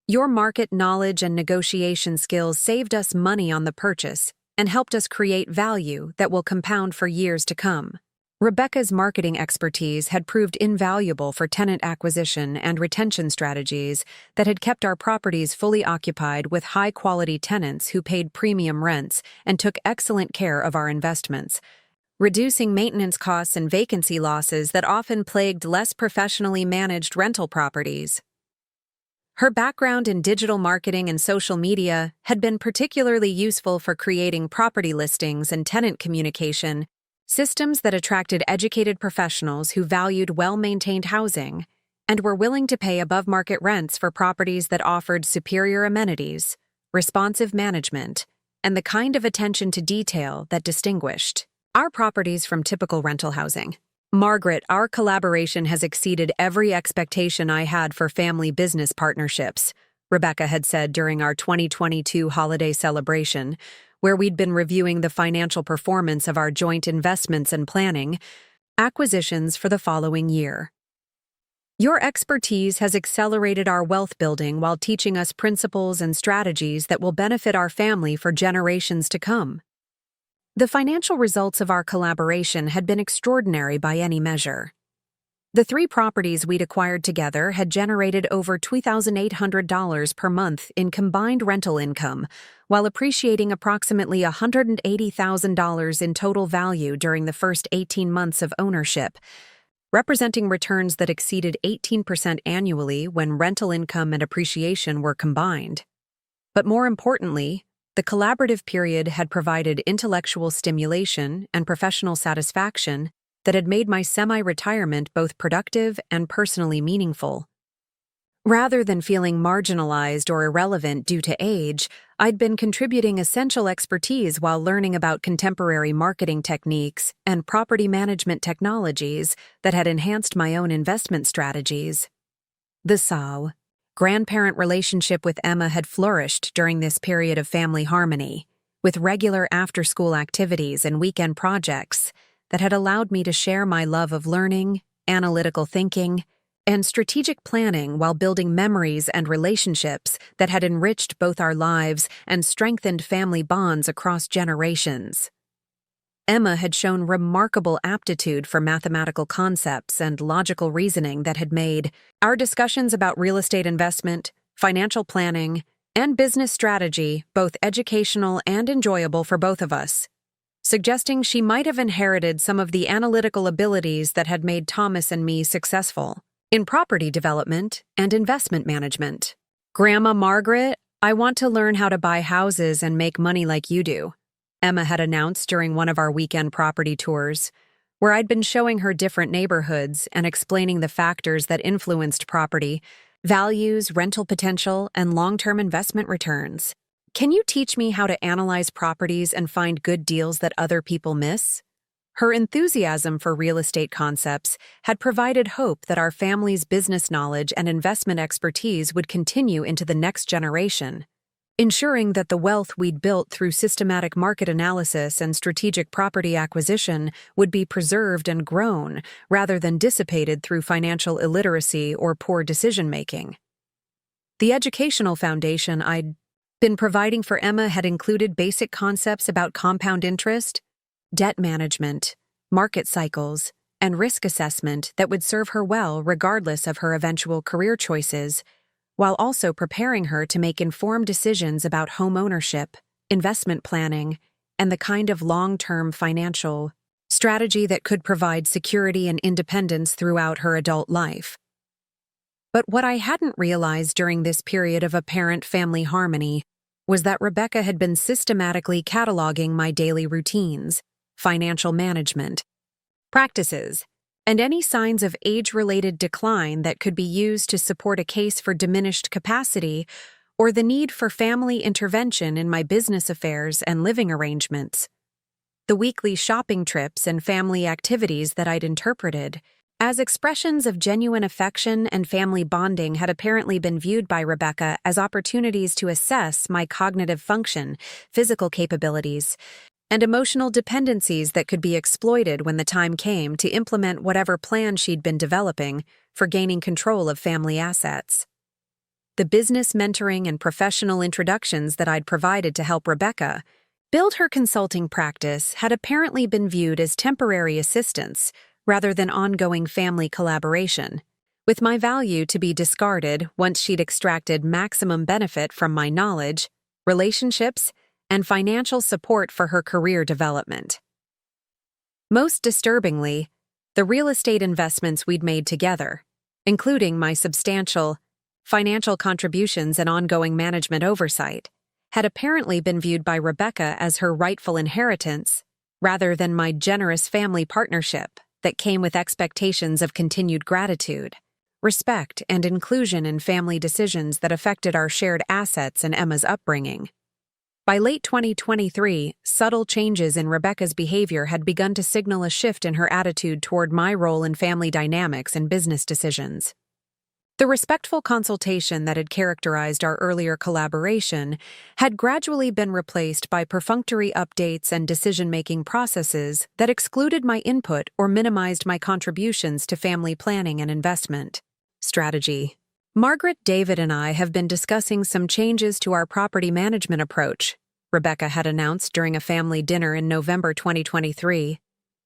Your market knowledge and negotiation skills saved us money on the purchase and helped us create value that will compound for years to come. Rebecca's marketing expertise had proved invaluable for tenant acquisition and retention strategies that had kept our properties fully occupied with high-quality tenants who paid premium rents and took excellent care of our investments, reducing maintenance costs and vacancy losses that often plagued less professionally managed rental properties. Her background in digital marketing and social media had been particularly useful for creating property listings and tenant communication, systems that attracted educated professionals who valued well-maintained housing and were willing to pay above-market rents for properties that offered superior amenities, responsive management, and the kind of attention to detail that distinguished our properties from typical rental housing. Margaret, our collaboration has exceeded every expectation I had for family business partnerships, Rebecca had said during our 2022 holiday celebration, where we'd been reviewing the financial performance of our joint investments and planning acquisitions for the following year. Your expertise has accelerated our wealth building while teaching us principles and strategies that will benefit our family for generations to come. The financial results of our collaboration had been extraordinary by any measure. The 3 properties we'd acquired together had generated over $2,800 per month in combined rental income, while appreciating approximately $180,000 in total value during the first 18 months of ownership, representing returns that exceeded 18% annually when rental income and appreciation were combined. But more importantly, the collaborative period had provided intellectual stimulation and professional satisfaction that had made my semi-retirement both productive and personally meaningful. Rather than feeling marginalized or irrelevant due to age, I'd been contributing essential expertise while learning about contemporary marketing techniques and property management technologies that had enhanced my own investment strategies. The SAW grandparent relationship with Emma had flourished during this period of family harmony, with regular after-school activities and weekend projects that had allowed me to share my love of learning, analytical thinking, and strategic planning while building memories and relationships that had enriched both our lives and strengthened family bonds across generations. Emma had shown remarkable aptitude for mathematical concepts and logical reasoning that had made our discussions about real estate investment, financial planning, and business strategy both educational and enjoyable for both of us, suggesting she might have inherited some of the analytical abilities that had made Thomas and me successful in property development and investment management. Grandma Margaret, I want to learn how to buy houses and make money like you do, Emma had announced during one of our weekend property tours, where I'd been showing her different neighborhoods and explaining the factors that influenced property, values, rental potential, and long-term investment returns. Can you teach me how to analyze properties and find good deals that other people miss? Her enthusiasm for real estate concepts had provided hope that our family's business knowledge and investment expertise would continue into the next generation, ensuring that the wealth we'd built through systematic market analysis and strategic property acquisition would be preserved and grown rather than dissipated through financial illiteracy or poor decision-making. The educational foundation I'd been providing for Emma had included basic concepts about compound interest, debt management, market cycles, and risk assessment that would serve her well regardless of her eventual career choices, while also preparing her to make informed decisions about home ownership, investment planning, and the kind of long-term financial strategy that could provide security and independence throughout her adult life. But what I hadn't realized during this period of apparent family harmony was that Rebecca had been systematically cataloging my daily routines, financial management practices, and any signs of age-related decline that could be used to support a case for diminished capacity or the need for family intervention in my business affairs and living arrangements. The weekly shopping trips and family activities that I'd interpreted as expressions of genuine affection and family bonding had apparently been viewed by Rebecca as opportunities to assess my cognitive function, physical capabilities, and emotional dependencies that could be exploited when the time came to implement whatever plan she'd been developing for gaining control of family assets. The business mentoring and professional introductions that I'd provided to help Rebecca build her consulting practice had apparently been viewed as temporary assistance rather than ongoing family collaboration, with my value to be discarded once she'd extracted maximum benefit from my knowledge, relationships, and financial support for her career development. Most disturbingly, the real estate investments we'd made together, including my substantial financial contributions and ongoing management oversight, had apparently been viewed by Rebecca as her rightful inheritance rather than my generous family partnership that came with expectations of continued gratitude, respect, and inclusion in family decisions that affected our shared assets and Emma's upbringing. By late 2023, subtle changes in Rebecca's behavior had begun to signal a shift in her attitude toward my role in family dynamics and business decisions. The respectful consultation that had characterized our earlier collaboration had gradually been replaced by perfunctory updates and decision-making processes that excluded my input or minimized my contributions to family planning and investment strategy. Margaret, David, and I have been discussing some changes to our property management approach, Rebecca had announced during a family dinner in November 2023,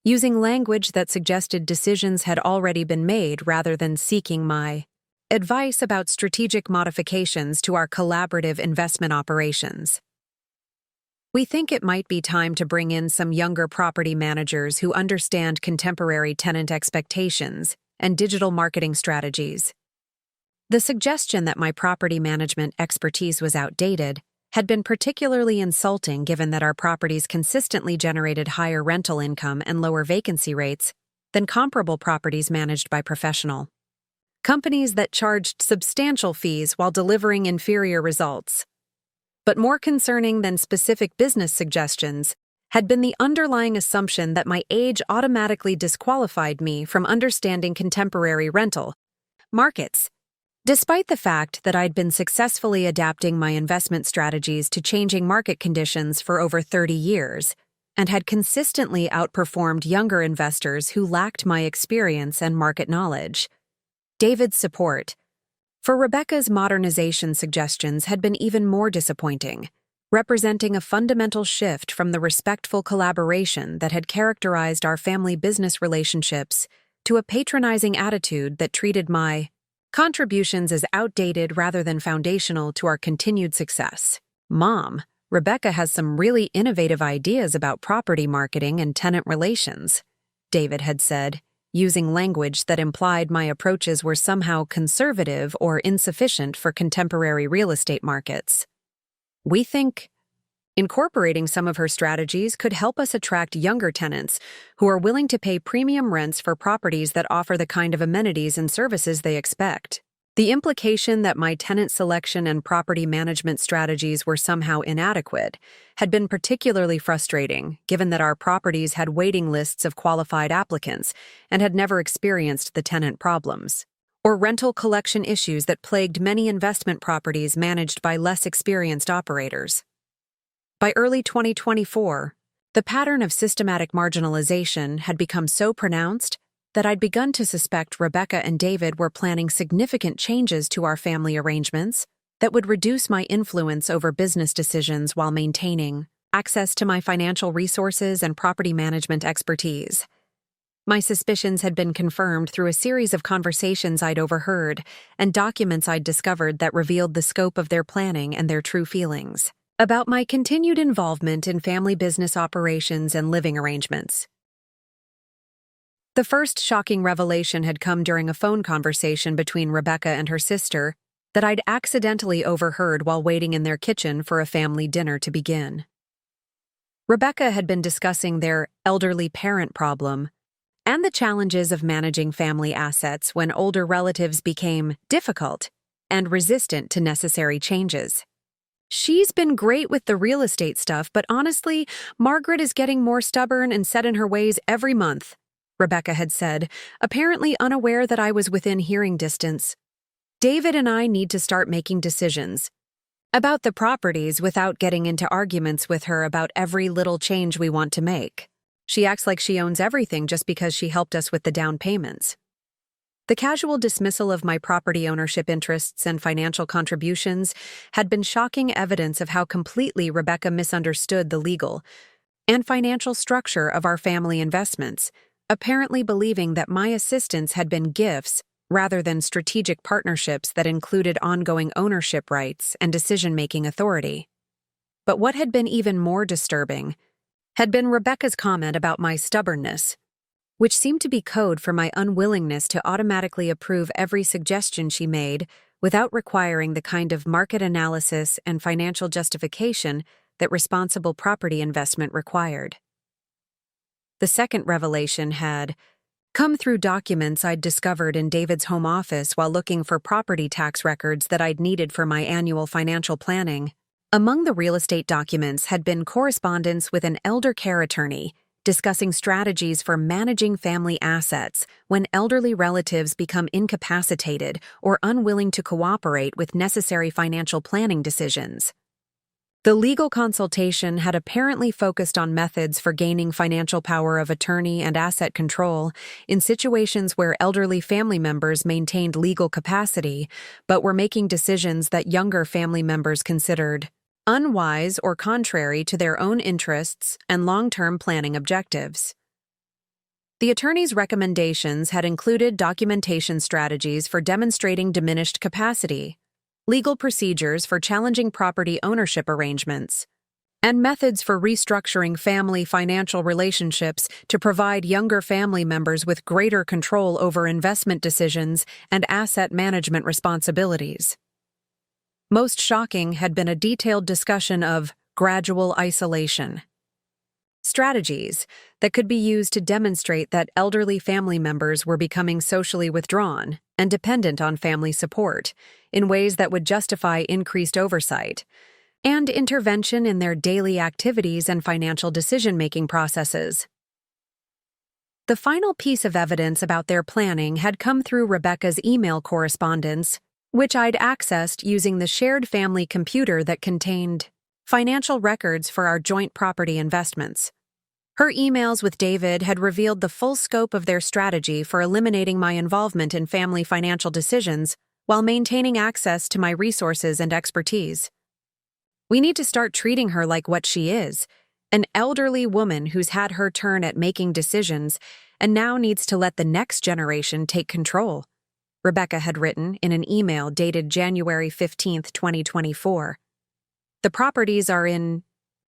using language that suggested decisions had already been made rather than seeking my advice about strategic modifications to our collaborative investment operations. We think it might be time to bring in some younger property managers who understand contemporary tenant expectations and digital marketing strategies. The suggestion that my property management expertise was outdated had been particularly insulting given that our properties consistently generated higher rental income and lower vacancy rates than comparable properties managed by professional companies that charged substantial fees while delivering inferior results. But more concerning than specific business suggestions had been the underlying assumption that my age automatically disqualified me from understanding contemporary rental markets. Despite the fact that I'd been successfully adapting my investment strategies to changing market conditions for over 30 years, and had consistently outperformed younger investors who lacked my experience and market knowledge, David's support for Rebecca's modernization suggestions had been even more disappointing, representing a fundamental shift from the respectful collaboration that had characterized our family business relationships to a patronizing attitude that treated my contributions as outdated rather than foundational to our continued success. Mom, Rebecca has some really innovative ideas about property marketing and tenant relations, David had said, using language that implied my approaches were somehow conservative or insufficient for contemporary real estate markets. We think incorporating some of her strategies could help us attract younger tenants who are willing to pay premium rents for properties that offer the kind of amenities and services they expect. The implication that my tenant selection and property management strategies were somehow inadequate had been particularly frustrating, given that our properties had waiting lists of qualified applicants and had never experienced the tenant problems or rental collection issues that plagued many investment properties managed by less experienced operators. By early 2024, the pattern of systematic marginalization had become so pronounced that I'd begun to suspect Rebecca and David were planning significant changes to our family arrangements that would reduce my influence over business decisions while maintaining access to my financial resources and property management expertise. My suspicions had been confirmed through a series of conversations I'd overheard and documents I'd discovered that revealed the scope of their planning and their true feelings about my continued involvement in family business operations and living arrangements. The first shocking revelation had come during a phone conversation between Rebecca and her sister that I'd accidentally overheard while waiting in their kitchen for a family dinner to begin. Rebecca had been discussing their elderly parent problem and the challenges of managing family assets when older relatives became difficult and resistant to necessary changes. She's been great with the real estate stuff, but honestly, Margaret is getting more stubborn and set in her ways every month, Rebecca had said, apparently unaware that I was within hearing distance. David and I need to start making decisions. about the properties without getting into arguments with her about every little change we want to make. She acts like she owns everything just because she helped us with the down payments. The casual dismissal of my property ownership interests and financial contributions had been shocking evidence of how completely Rebecca misunderstood the legal and financial structure of our family investments, apparently believing that my assistance had been gifts rather than strategic partnerships that included ongoing ownership rights and decision-making authority. But what had been even more disturbing had been Rebecca's comment about my stubbornness, which seemed to be code for my unwillingness to automatically approve every suggestion she made without requiring the kind of market analysis and financial justification that responsible property investment required. The second revelation had come through documents I'd discovered in David's home office while looking for property tax records that I'd needed for my annual financial planning. Among the real estate documents had been correspondence with an elder care attorney discussing strategies for managing family assets when elderly relatives become incapacitated or unwilling to cooperate with necessary financial planning decisions. The legal consultation had apparently focused on methods for gaining financial power of attorney and asset control in situations where elderly family members maintained legal capacity but were making decisions that younger family members considered unwise or contrary to their own interests and long-term planning objectives. The attorney's recommendations had included documentation strategies for demonstrating diminished capacity, legal procedures for challenging property ownership arrangements, and methods for restructuring family financial relationships to provide younger family members with greater control over investment decisions and asset management responsibilities. Most shocking had been a detailed discussion of gradual isolation, strategies that could be used to demonstrate that elderly family members were becoming socially withdrawn and dependent on family support in ways that would justify increased oversight and intervention in their daily activities and financial decision-making processes. The final piece of evidence about their planning had come through Rebecca's email correspondence, which I'd accessed using the shared family computer that contained financial records for our joint property investments. Her emails with David had revealed the full scope of their strategy for eliminating my involvement in family financial decisions while maintaining access to my resources and expertise. We need to start treating her like what she is, an elderly woman who's had her turn at making decisions and now needs to let the next generation take control, Rebecca had written in an email dated January 15, 2024. The properties are in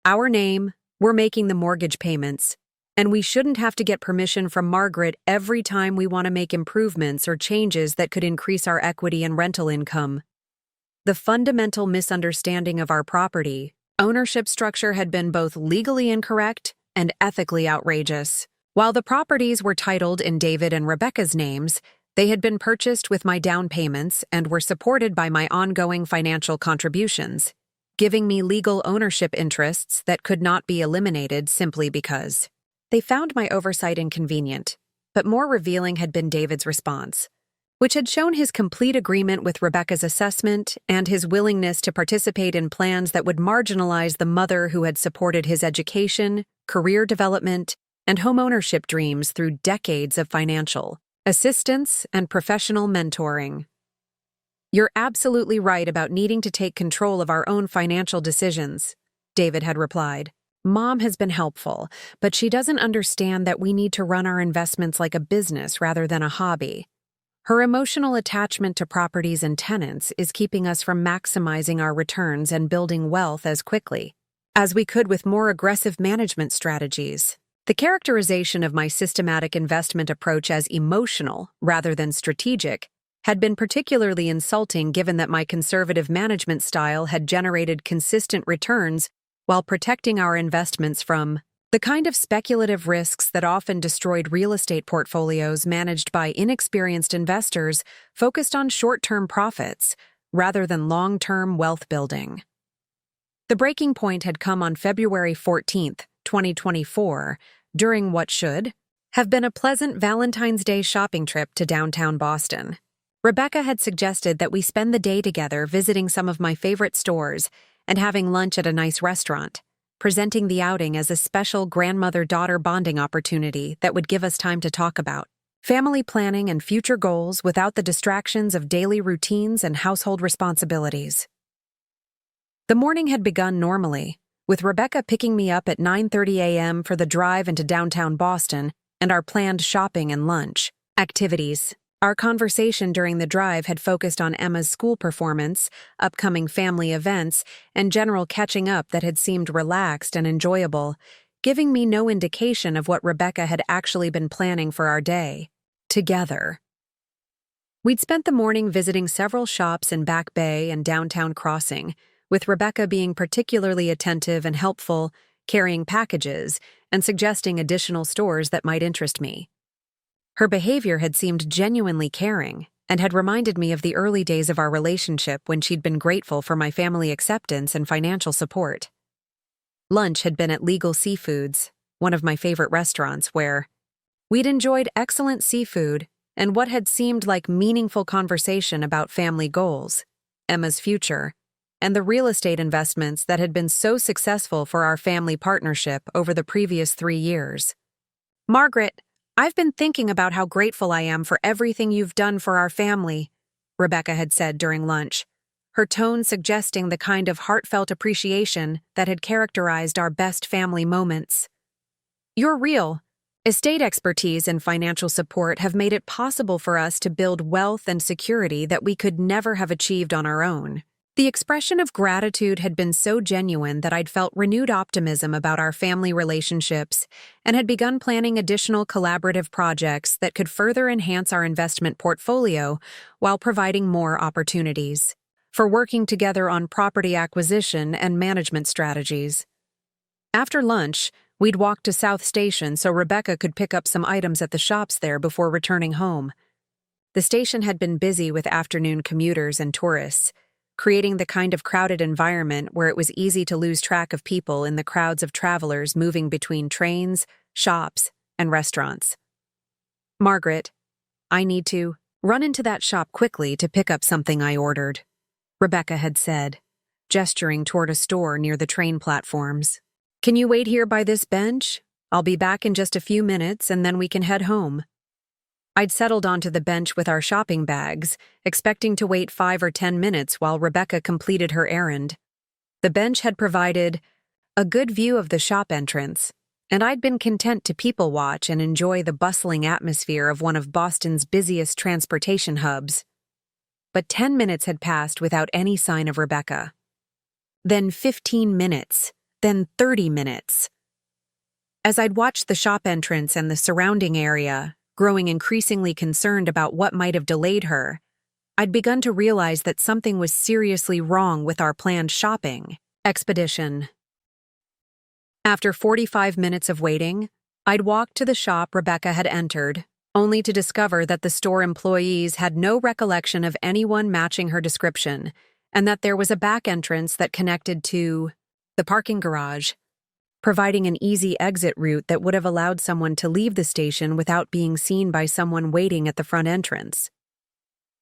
our name, we're making the mortgage payments, and we shouldn't have to get permission from Margaret every time we want to make improvements or changes that could increase our equity and rental income. The fundamental misunderstanding of our property ownership structure had been both legally incorrect and ethically outrageous. While the properties were titled in David and Rebecca's names, they had been purchased with my down payments and were supported by my ongoing financial contributions, giving me legal ownership interests that could not be eliminated simply because. They found my oversight inconvenient, but more revealing had been David's response, which had shown his complete agreement with Rebecca's assessment and his willingness to participate in plans that would marginalize the mother who had supported his education, career development, and homeownership dreams through decades of financial assistance and professional mentoring. You're absolutely right about needing to take control of our own financial decisions, David had replied. Mom has been helpful, but she doesn't understand that we need to run our investments like a business rather than a hobby. Her emotional attachment to properties and tenants is keeping us from maximizing our returns and building wealth as quickly as we could with more aggressive management strategies. The characterization of my systematic investment approach as emotional rather than strategic had been particularly insulting given that my conservative management style had generated consistent returns while protecting our investments from the kind of speculative risks that often destroyed real estate portfolios managed by inexperienced investors focused on short-term profits rather than long-term wealth building. The breaking point had come on February 14, 2024, during what should have been a pleasant Valentine's Day shopping trip to downtown Boston. Rebecca had suggested that we spend the day together visiting some of my favorite stores and having lunch at a nice restaurant, presenting the outing as a special grandmother-daughter bonding opportunity that would give us time to talk about family planning and future goals without the distractions of daily routines and household responsibilities. The morning had begun normally, with Rebecca picking me up at 9:30 a.m. for the drive into downtown Boston and our planned shopping and lunch activities. Our conversation during the drive had focused on Emma's school performance, upcoming family events, and general catching up that had seemed relaxed and enjoyable, giving me no indication of what Rebecca had actually been planning for our day together. We'd spent the morning visiting several shops in Back Bay and downtown Crossing, with Rebecca being particularly attentive and helpful, carrying packages, and suggesting additional stores that might interest me. Her behavior had seemed genuinely caring and had reminded me of the early days of our relationship when she'd been grateful for my family acceptance and financial support. Lunch had been at Legal Seafoods, one of my favorite restaurants where we'd enjoyed excellent seafood and what had seemed like meaningful conversation about family goals, Emma's future, and the real estate investments that had been so successful for our family partnership over the previous 3 years. "Margaret, I've been thinking about how grateful I am for everything you've done for our family," Rebecca had said during lunch, her tone suggesting the kind of heartfelt appreciation that had characterized our best family moments. "You're real. Estate expertise and financial support have made it possible for us to build wealth and security that we could never have achieved on our own." The expression of gratitude had been so genuine that I'd felt renewed optimism about our family relationships and had begun planning additional collaborative projects that could further enhance our investment portfolio while providing more opportunities for working together on property acquisition and management strategies. After lunch, we'd walk to South Station so Rebecca could pick up some items at the shops there before returning home. The station had been busy with afternoon commuters and tourists, creating the kind of crowded environment where it was easy to lose track of people in the crowds of travelers moving between trains, shops, and restaurants. "Margaret, I need to run into that shop quickly to pick up something I ordered," Rebecca had said, gesturing toward a store near the train platforms. "Can you wait here by this bench? I'll be back in just a few minutes and then we can head home." I'd settled onto the bench with our shopping bags, expecting to wait 5 or 10 minutes while Rebecca completed her errand. The bench had provided a good view of the shop entrance, and I'd been content to people watch and enjoy the bustling atmosphere of one of Boston's busiest transportation hubs. But 10 minutes had passed without any sign of Rebecca. Then 15 minutes, then 30 minutes. As I'd watched the shop entrance and the surrounding area, growing increasingly concerned about what might have delayed her, I'd begun to realize that something was seriously wrong with our planned shopping expedition. After 45 minutes of waiting, I'd walked to the shop Rebecca had entered, only to discover that the store employees had no recollection of anyone matching her description, and that there was a back entrance that connected to the parking garage, providing an easy exit route that would have allowed someone to leave the station without being seen by someone waiting at the front entrance.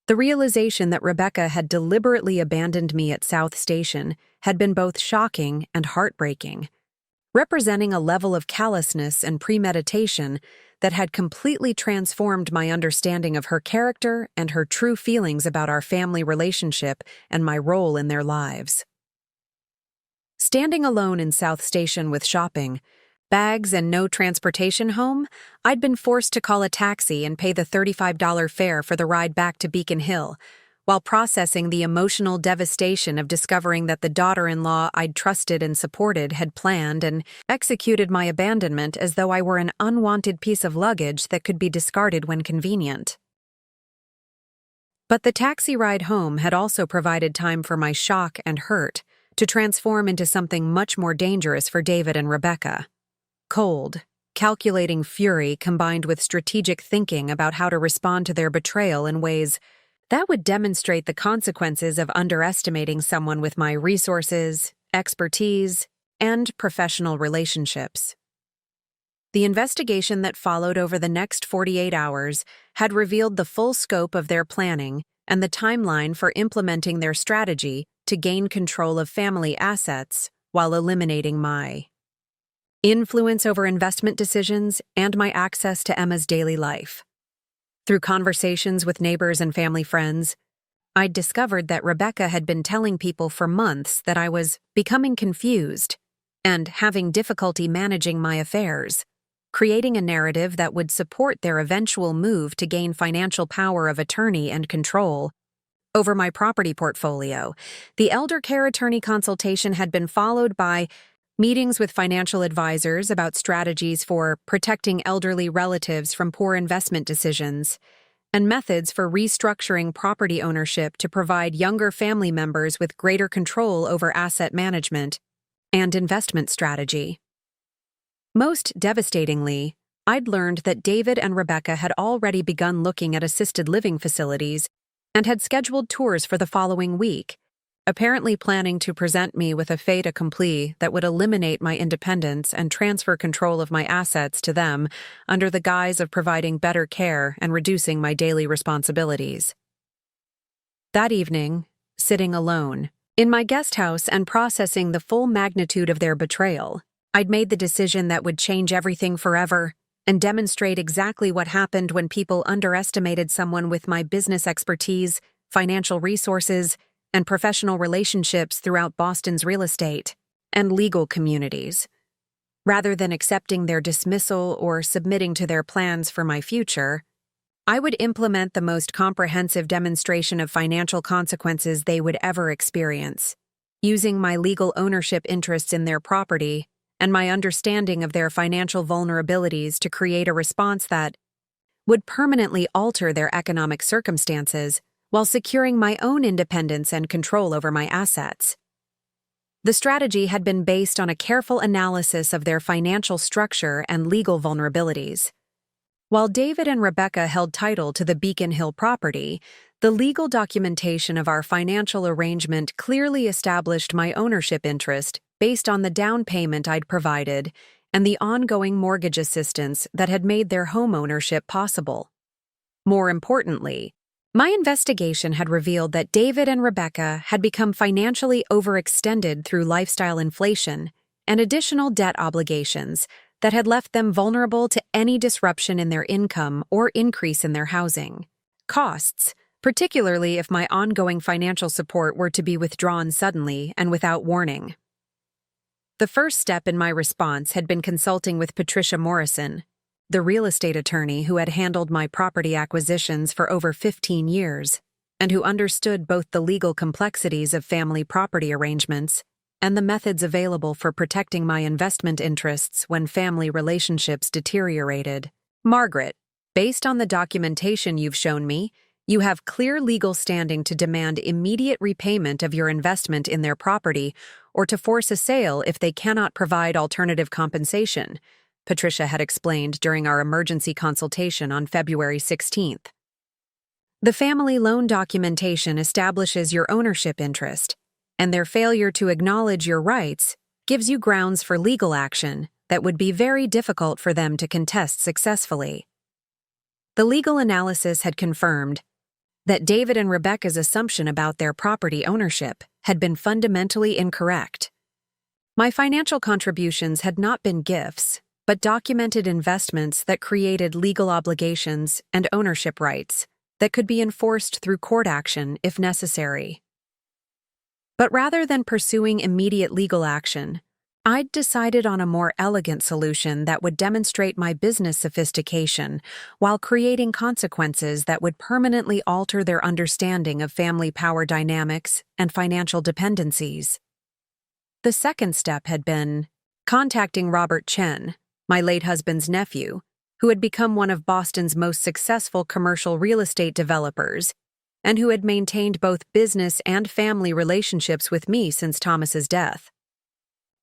The realization that Rebecca had deliberately abandoned me at South Station had been both shocking and heartbreaking, representing a level of callousness and premeditation that had completely transformed my understanding of her character and her true feelings about our family relationship and my role in their lives. Standing alone in South Station with shopping, bags, and no transportation home, I'd been forced to call a taxi and pay the $35 fare for the ride back to Beacon Hill, while processing the emotional devastation of discovering that the daughter-in-law I'd trusted and supported had planned and executed my abandonment as though I were an unwanted piece of luggage that could be discarded when convenient. But the taxi ride home had also provided time for my shock and hurt to transform into something much more dangerous for David and Rebecca. Cold, calculating fury combined with strategic thinking about how to respond to their betrayal in ways that would demonstrate the consequences of underestimating someone with my resources, expertise, and professional relationships. The investigation that followed over the next 48 hours had revealed the full scope of their planning and the timeline for implementing their strategy to gain control of family assets while eliminating my influence over investment decisions and my access to Emma's daily life. Through conversations with neighbors and family friends, I'd discovered that Rebecca had been telling people for months that I was becoming confused and having difficulty managing my affairs, creating a narrative that would support their eventual move to gain financial power of attorney and control over my property portfolio. The elder care attorney consultation had been followed by meetings with financial advisors about strategies for protecting elderly relatives from poor investment decisions, and methods for restructuring property ownership to provide younger family members with greater control over asset management and investment strategy. Most devastatingly, I'd learned that David and Rebecca had already begun looking at assisted living facilities and had scheduled tours for the following week, apparently planning to present me with a fait accompli that would eliminate my independence and transfer control of my assets to them under the guise of providing better care and reducing my daily responsibilities. That evening, sitting alone, in my guest house and processing the full magnitude of their betrayal, I'd made the decision that would change everything forever and demonstrate exactly what happened when people underestimated someone with my business expertise, financial resources, and professional relationships throughout Boston's real estate and legal communities. Rather than accepting their dismissal or submitting to their plans for my future, I would implement the most comprehensive demonstration of financial consequences they would ever experience, using my legal ownership interests in their property and my understanding of their financial vulnerabilities to create a response that would permanently alter their economic circumstances while securing my own independence and control over my assets. The strategy had been based on a careful analysis of their financial structure and legal vulnerabilities. While David and Rebecca held title to the Beacon Hill property, the legal documentation of our financial arrangement clearly established my ownership interest based on the down payment I'd provided and the ongoing mortgage assistance that had made their home ownership possible. More importantly, my investigation had revealed that David and Rebecca had become financially overextended through lifestyle inflation and additional debt obligations that had left them vulnerable to any disruption in their income or increase in their housing costs, particularly if my ongoing financial support were to be withdrawn suddenly and without warning. The first step in my response had been consulting with Patricia Morrison, the real estate attorney who had handled my property acquisitions for over 15 years, and who understood both the legal complexities of family property arrangements and the methods available for protecting my investment interests when family relationships deteriorated. Margaret, based on the documentation you've shown me, you have clear legal standing to demand immediate repayment of your investment in their property or to force a sale if they cannot provide alternative compensation, Patricia had explained during our emergency consultation on February 16th. The family loan documentation establishes your ownership interest, and their failure to acknowledge your rights gives you grounds for legal action that would be very difficult for them to contest successfully. The legal analysis had confirmed that David and Rebecca's assumption about their property ownership had been fundamentally incorrect. My financial contributions had not been gifts, but documented investments that created legal obligations and ownership rights that could be enforced through court action if necessary. But rather than pursuing immediate legal action, I'd decided on a more elegant solution that would demonstrate my business sophistication while creating consequences that would permanently alter their understanding of family power dynamics and financial dependencies. The second step had been contacting Robert Chen, my late husband's nephew, who had become one of Boston's most successful commercial real estate developers and who had maintained both business and family relationships with me since Thomas's death.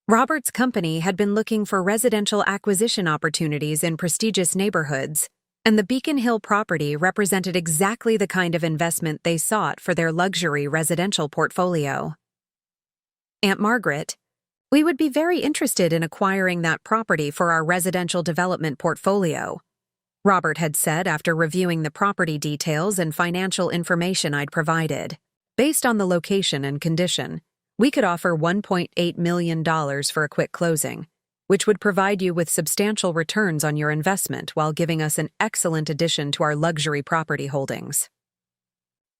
Robert's company had been looking for residential acquisition opportunities in prestigious neighborhoods, and the Beacon Hill property represented exactly the kind of investment they sought for their luxury residential portfolio. Aunt Margaret, we would be very interested in acquiring that property for our residential development portfolio. Robert had said after reviewing the property details and financial information I'd provided. Based on the location and condition, we could offer $1.8 million for a quick closing, which would provide you with substantial returns on your investment while giving us an excellent addition to our luxury property holdings.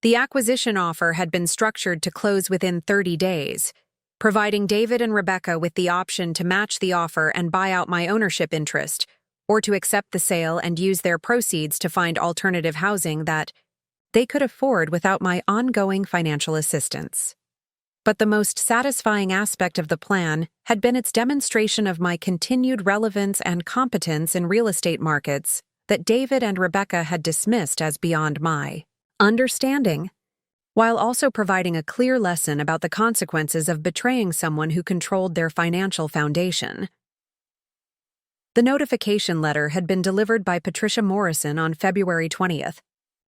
The acquisition offer had been structured to close within 30 days, providing David and Rebecca with the option to match the offer and buy out my ownership interest, or to accept the sale and use their proceeds to find alternative housing that they could afford without my ongoing financial assistance. But the most satisfying aspect of the plan had been its demonstration of my continued relevance and competence in real estate markets that David and Rebecca had dismissed as beyond my understanding, while also providing a clear lesson about the consequences of betraying someone who controlled their financial foundation. The notification letter had been delivered by Patricia Morrison on February 20th,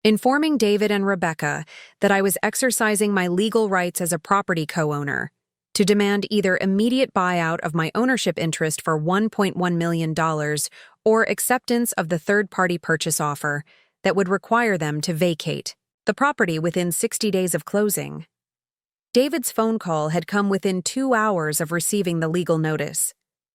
informing David and Rebecca that I was exercising my legal rights as a property co-owner to demand either immediate buyout of my ownership interest for $1.1 million or acceptance of the third-party purchase offer that would require them to vacate the property within 60 days of closing. David's phone call had come within 2 hours of receiving the legal notice,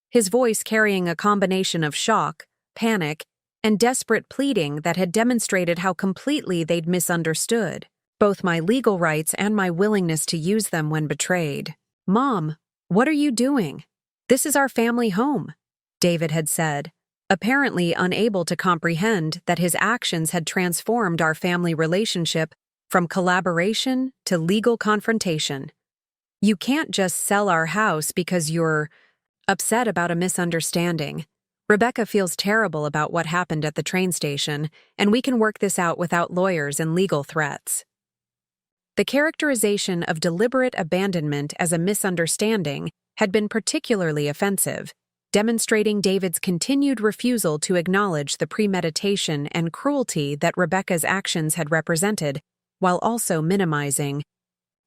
his voice carrying a combination of shock, panic, and desperate pleading that had demonstrated how completely they'd misunderstood both my legal rights and my willingness to use them when betrayed. "Mom, what are you doing? This is our family home," David had said, apparently unable to comprehend that his actions had transformed our family relationship from collaboration to legal confrontation. "You can't just sell our house because you're upset about a misunderstanding. Rebecca feels terrible about what happened at the train station, and we can work this out without lawyers and legal threats." The characterization of deliberate abandonment as a misunderstanding had been particularly offensive, demonstrating David's continued refusal to acknowledge the premeditation and cruelty that Rebecca's actions had represented, while also minimizing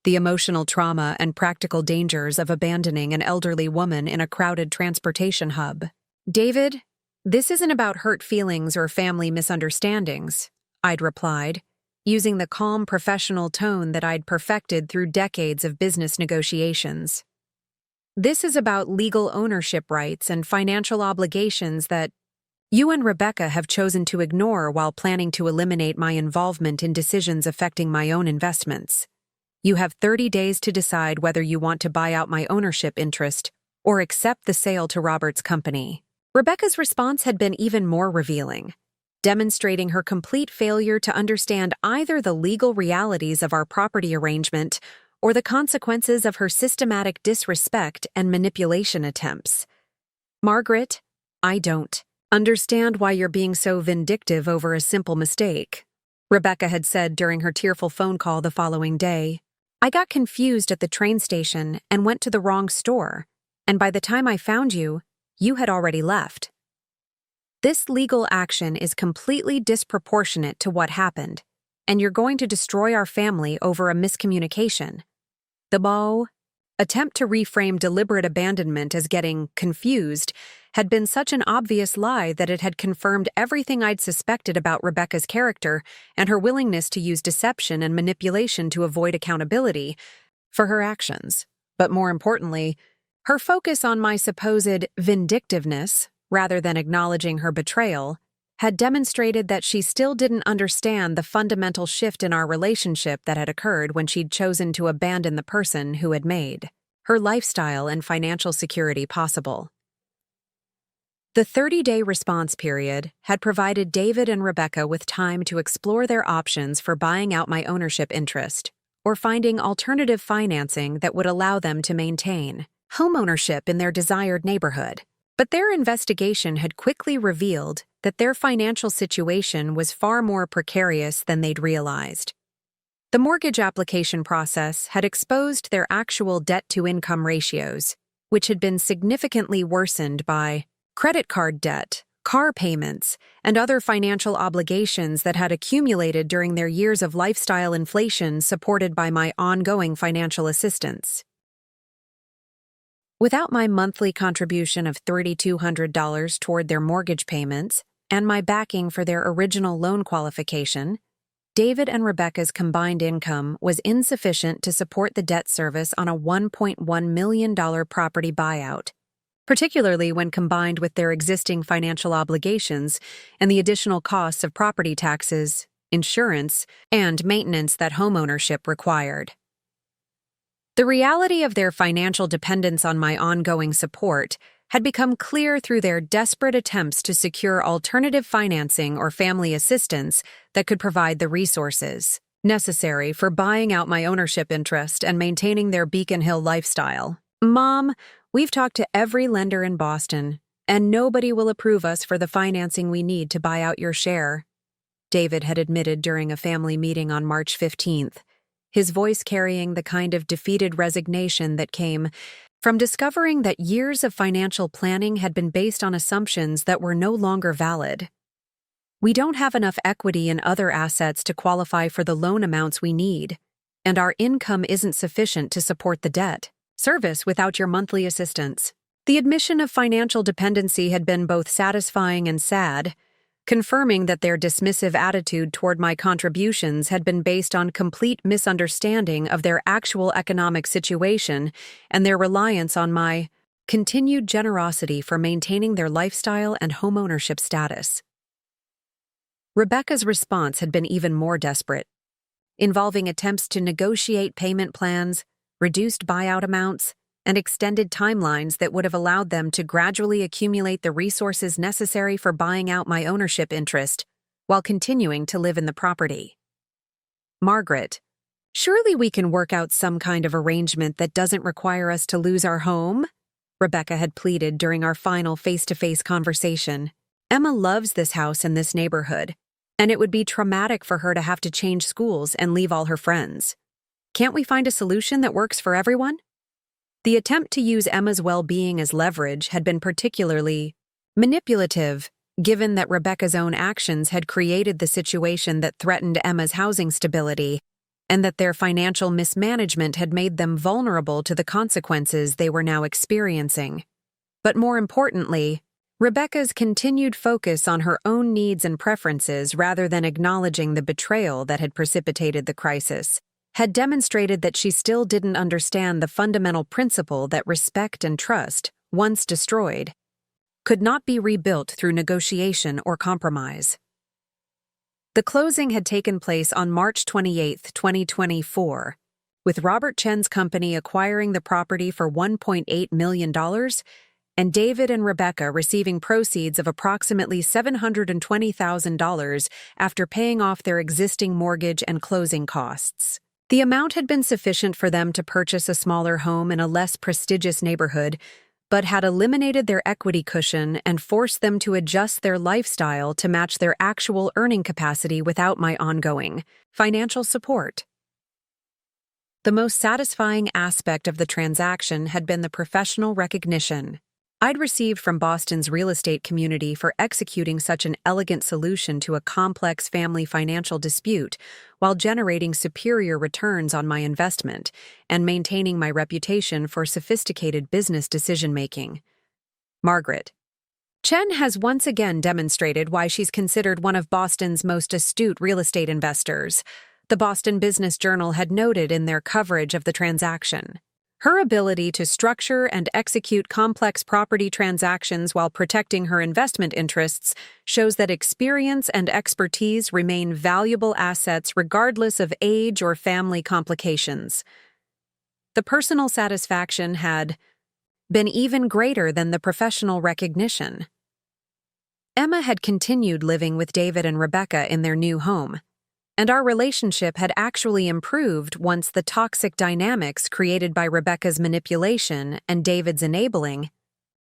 the emotional trauma and practical dangers of abandoning an elderly woman in a crowded transportation hub. "David, this isn't about hurt feelings or family misunderstandings," I'd replied, using the calm professional tone that I'd perfected through decades of business negotiations. "This is about legal ownership rights and financial obligations that you and Rebecca have chosen to ignore while planning to eliminate my involvement in decisions affecting my own investments. You have 30 days to decide whether you want to buy out my ownership interest or accept the sale to Robert's company." Rebecca's response had been even more revealing, demonstrating her complete failure to understand either the legal realities of our property arrangement or the consequences of her systematic disrespect and manipulation attempts. "Margaret, I don't understand why you're being so vindictive over a simple mistake," Rebecca had said during her tearful phone call the following day. "I got confused at the train station and went to the wrong store, and by the time I found you, you had already left. This legal action is completely disproportionate to what happened, and you're going to destroy our family over a miscommunication." The attempt to reframe deliberate abandonment as getting confused had been such an obvious lie that it had confirmed everything I'd suspected about Rebecca's character and her willingness to use deception and manipulation to avoid accountability for her actions. But more importantly, her focus on my supposed vindictiveness, rather than acknowledging her betrayal, had demonstrated that she still didn't understand the fundamental shift in our relationship that had occurred when she'd chosen to abandon the person who had made her lifestyle and financial security possible. The 30-day response period had provided David and Rebecca with time to explore their options for buying out my ownership interest or finding alternative financing that would allow them to maintain homeownership in their desired neighborhood. But their investigation had quickly revealed that their financial situation was far more precarious than they'd realized. The mortgage application process had exposed their actual debt-to-income ratios, which had been significantly worsened by credit card debt, car payments, and other financial obligations that had accumulated during their years of lifestyle inflation supported by my ongoing financial assistance. Without my monthly contribution of $3,200 toward their mortgage payments and my backing for their original loan qualification, David and Rebecca's combined income was insufficient to support the debt service on a $1.1 million property buyout, particularly when combined with their existing financial obligations and the additional costs of property taxes, insurance, and maintenance that homeownership required. The reality of their financial dependence on my ongoing support had become clear through their desperate attempts to secure alternative financing or family assistance that could provide the resources necessary for buying out my ownership interest and maintaining their Beacon Hill lifestyle. "Mom, we've talked to every lender in Boston, and nobody will approve us for the financing we need to buy out your share," David had admitted during a family meeting on March 15th, his voice carrying the kind of defeated resignation that came from discovering that years of financial planning had been based on assumptions that were no longer valid. "We don't have enough equity in other assets to qualify for the loan amounts we need, and our income isn't sufficient to support the debt service without your monthly assistance." The admission of financial dependency had been both satisfying and sad, confirming that their dismissive attitude toward my contributions had been based on complete misunderstanding of their actual economic situation and their reliance on my continued generosity for maintaining their lifestyle and homeownership status. Rebecca's response had been even more desperate, involving attempts to negotiate payment plans, reduced buyout amounts, and extended timelines that would have allowed them to gradually accumulate the resources necessary for buying out my ownership interest while continuing to live in the property. "Margaret, surely we can work out some kind of arrangement that doesn't require us to lose our home?" Rebecca had pleaded during our final face-to-face conversation. "Emma loves this house and this neighborhood, and it would be traumatic for her to have to change schools and leave all her friends. Can't we find a solution that works for everyone?" The attempt to use Emma's well-being as leverage had been particularly manipulative, given that Rebecca's own actions had created the situation that threatened Emma's housing stability, and that their financial mismanagement had made them vulnerable to the consequences they were now experiencing. But more importantly, Rebecca's continued focus on her own needs and preferences rather than acknowledging the betrayal that had precipitated the crisis had demonstrated that she still didn't understand the fundamental principle that respect and trust, once destroyed, could not be rebuilt through negotiation or compromise. The closing had taken place on March 28, 2024, with Robert Chen's company acquiring the property for $1.8 million and David and Rebecca receiving proceeds of approximately $720,000 after paying off their existing mortgage and closing costs. The amount had been sufficient for them to purchase a smaller home in a less prestigious neighborhood, but had eliminated their equity cushion and forced them to adjust their lifestyle to match their actual earning capacity without my ongoing financial support. The most satisfying aspect of the transaction had been the professional recognition I'd received from Boston's real estate community for executing such an elegant solution to a complex family financial dispute while generating superior returns on my investment and maintaining my reputation for sophisticated business decision-making. Margaret. Chen has once again demonstrated why she's considered one of Boston's most astute real estate investors, the Boston Business Journal had noted in their coverage of the transaction. Her ability to structure and execute complex property transactions while protecting her investment interests shows that experience and expertise remain valuable assets regardless of age or family complications. The personal satisfaction had been even greater than the professional recognition. Emma had continued living with David and Rebecca in their new home, and our relationship had actually improved once the toxic dynamics created by Rebecca's manipulation and David's enabling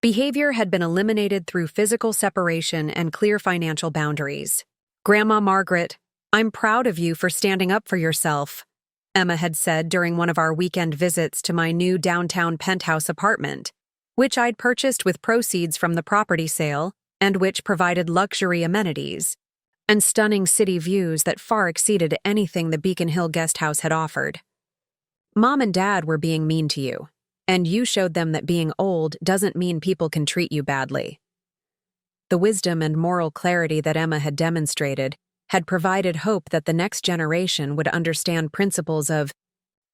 behavior had been eliminated through physical separation and clear financial boundaries. "Grandma Margaret, I'm proud of you for standing up for yourself," Emma had said during one of our weekend visits to my new downtown penthouse apartment, which I'd purchased with proceeds from the property sale and which provided luxury amenities and stunning city views that far exceeded anything the Beacon Hill guest house had offered. "Mom and Dad were being mean to you, and you showed them that being old doesn't mean people can treat you badly." The wisdom and moral clarity that Emma had demonstrated had provided hope that the next generation would understand principles of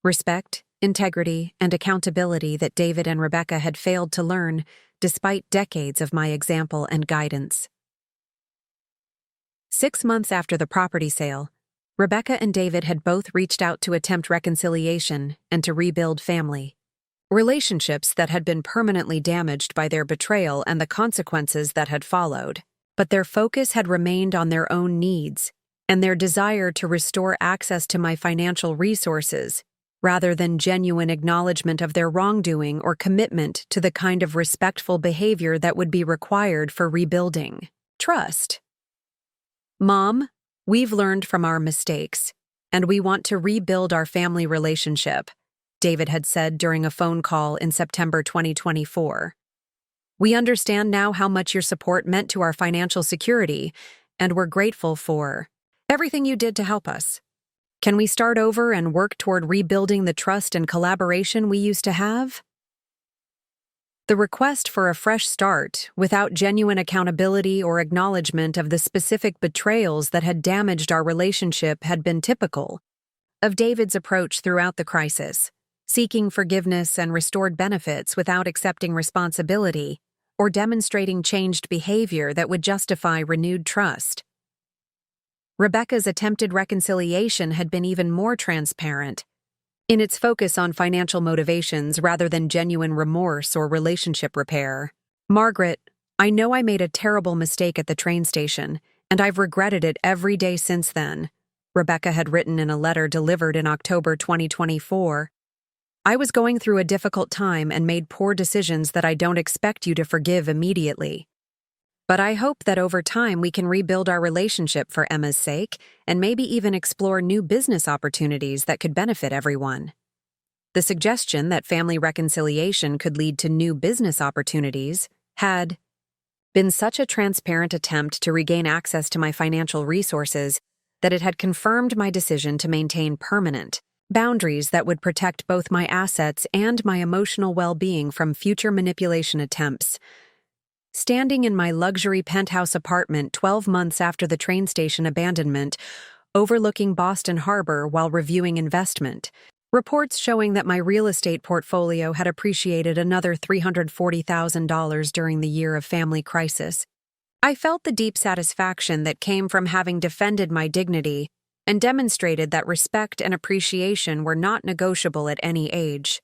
respect, integrity, and accountability that David and Rebecca had failed to learn despite decades of my example and guidance. 6 months after the property sale, Rebecca and David had both reached out to attempt reconciliation and to rebuild family. Relationships that had been permanently damaged by their betrayal and the consequences that had followed. But their focus had remained on their own needs and their desire to restore access to my financial resources, rather than genuine acknowledgement of their wrongdoing or commitment to the kind of respectful behavior that would be required for rebuilding trust. Mom, we've learned from our mistakes, and we want to rebuild our family relationship, David had said during a phone call in September 2024. We understand now how much your support meant to our financial security, and we're grateful for everything you did to help us. Can we start over and work toward rebuilding the trust and collaboration we used to have? The request for a fresh start, without genuine accountability or acknowledgement of the specific betrayals that had damaged our relationship, had been typical of David's approach throughout the crisis, seeking forgiveness and restored benefits without accepting responsibility or demonstrating changed behavior that would justify renewed trust. Rebecca's attempted reconciliation had been even more transparent, in its focus on financial motivations rather than genuine remorse or relationship repair. Margaret, I know I made a terrible mistake at the train station, and I've regretted it every day since then, Rebecca had written in a letter delivered in October 2024. I was going through a difficult time and made poor decisions that I don't expect you to forgive immediately. But I hope that over time we can rebuild our relationship for Emma's sake and maybe even explore new business opportunities that could benefit everyone. The suggestion that family reconciliation could lead to new business opportunities had been such a transparent attempt to regain access to my financial resources that it had confirmed my decision to maintain permanent boundaries that would protect both my assets and my emotional well-being from future manipulation attempts. Standing in my luxury penthouse apartment 12 months after the train station abandonment, overlooking Boston Harbor while reviewing investment, reports showing that my real estate portfolio had appreciated another $340,000 during the year of family crisis. I felt the deep satisfaction that came from having defended my dignity and demonstrated that respect and appreciation were not negotiable at any age.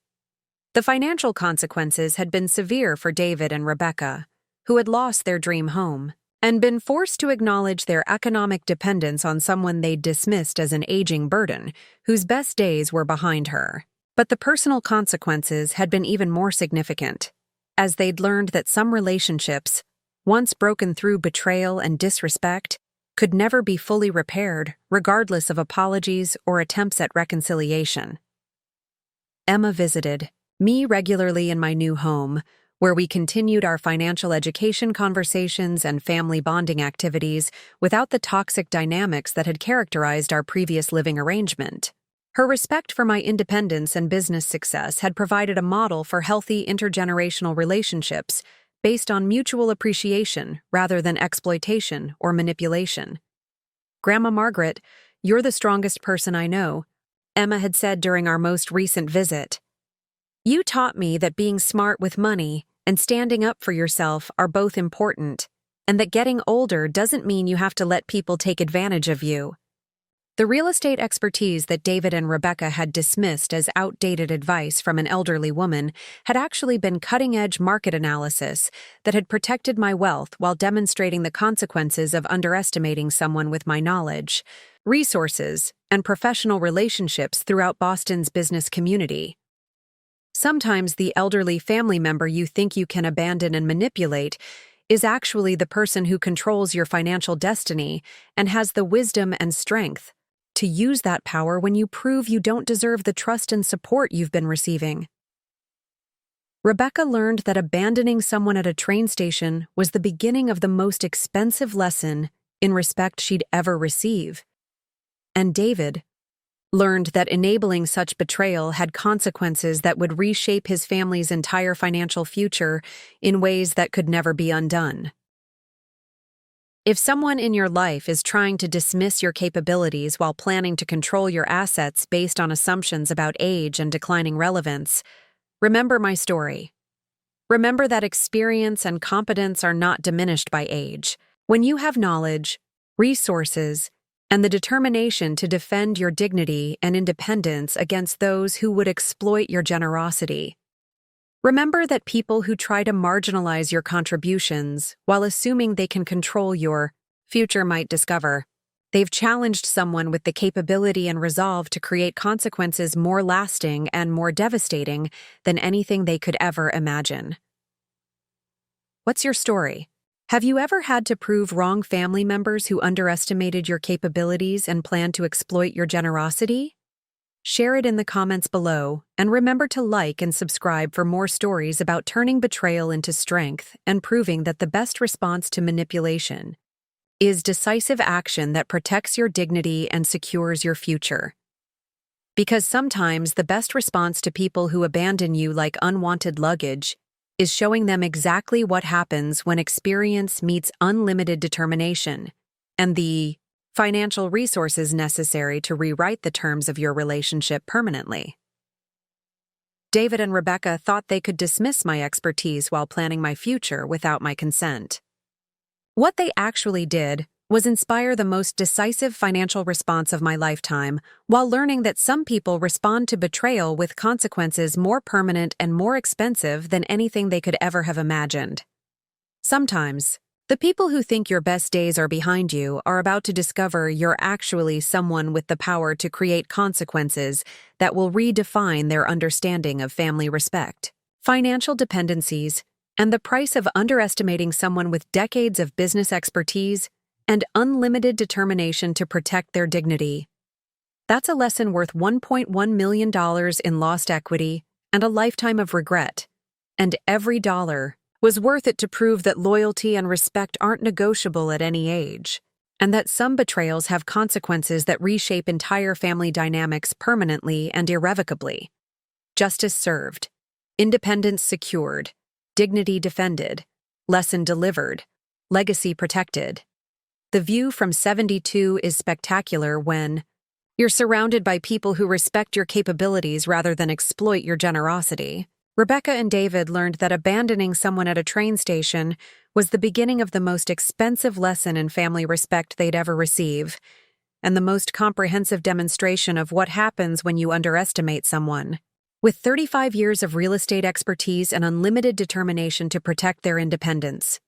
The financial consequences had been severe for David and Rebecca, who had lost their dream home and been forced to acknowledge their economic dependence on someone they'd dismissed as an aging burden whose best days were behind her. But the personal consequences had been even more significant, as they'd learned that some relationships, once broken through betrayal and disrespect, could never be fully repaired, regardless of apologies or attempts at reconciliation. Emma visited me regularly in my new home, where we continued our financial education conversations and family bonding activities without the toxic dynamics that had characterized our previous living arrangement. Her respect for my independence and business success had provided a model for healthy intergenerational relationships based on mutual appreciation rather than exploitation or manipulation. Grandma Margaret, you're the strongest person I know, Emma had said during our most recent visit. You taught me that being smart with money and standing up for yourself are both important, and that getting older doesn't mean you have to let people take advantage of you. The real estate expertise that David and Rebecca had dismissed as outdated advice from an elderly woman had actually been cutting-edge market analysis that had protected my wealth while demonstrating the consequences of underestimating someone with my knowledge, resources, and professional relationships throughout Boston's business community. Sometimes the elderly family member you think you can abandon and manipulate is actually the person who controls your financial destiny and has the wisdom and strength to use that power when you prove you don't deserve the trust and support you've been receiving. Rebecca learned that abandoning someone at a train station was the beginning of the most expensive lesson in respect she'd ever receive. And David learned that enabling such betrayal had consequences that would reshape his family's entire financial future in ways that could never be undone. If someone in your life is trying to dismiss your capabilities while planning to control your assets based on assumptions about age and declining relevance, remember my story. Remember that experience and competence are not diminished by age. When you have knowledge, resources, and the determination to defend your dignity and independence against those who would exploit your generosity. Remember that people who try to marginalize your contributions while assuming they can control your future might discover they've challenged someone with the capability and resolve to create consequences more lasting and more devastating than anything they could ever imagine. What's your story? Have you ever had to prove wrong family members who underestimated your capabilities and planned to exploit your generosity? Share it in the comments below, and remember to like and subscribe for more stories about turning betrayal into strength and proving that the best response to manipulation is decisive action that protects your dignity and secures your future. Because sometimes the best response to people who abandon you like unwanted luggage is showing them exactly what happens when experience meets unlimited determination and the financial resources necessary to rewrite the terms of your relationship permanently. David and Rebecca thought they could dismiss my expertise while planning my future without my consent. What they actually did was inspire the most decisive financial response of my lifetime, while learning that some people respond to betrayal with consequences more permanent and more expensive than anything they could ever have imagined. Sometimes, the people who think your best days are behind you are about to discover you're actually someone with the power to create consequences that will redefine their understanding of family respect, financial dependencies, and the price of underestimating someone with decades of business expertise and unlimited determination to protect their dignity. That's a lesson worth $1.1 million in lost equity and a lifetime of regret. And every dollar was worth it to prove that loyalty and respect aren't negotiable at any age, and that some betrayals have consequences that reshape entire family dynamics permanently and irrevocably. Justice served, independence secured, dignity defended, lesson delivered, legacy protected. The view from 72 is spectacular when you're surrounded by people who respect your capabilities rather than exploit your generosity. Rebecca and David learned that abandoning someone at a train station was the beginning of the most expensive lesson in family respect they'd ever receive, and the most comprehensive demonstration of what happens when you underestimate someone. With 35 years of real estate expertise and unlimited determination to protect their independence,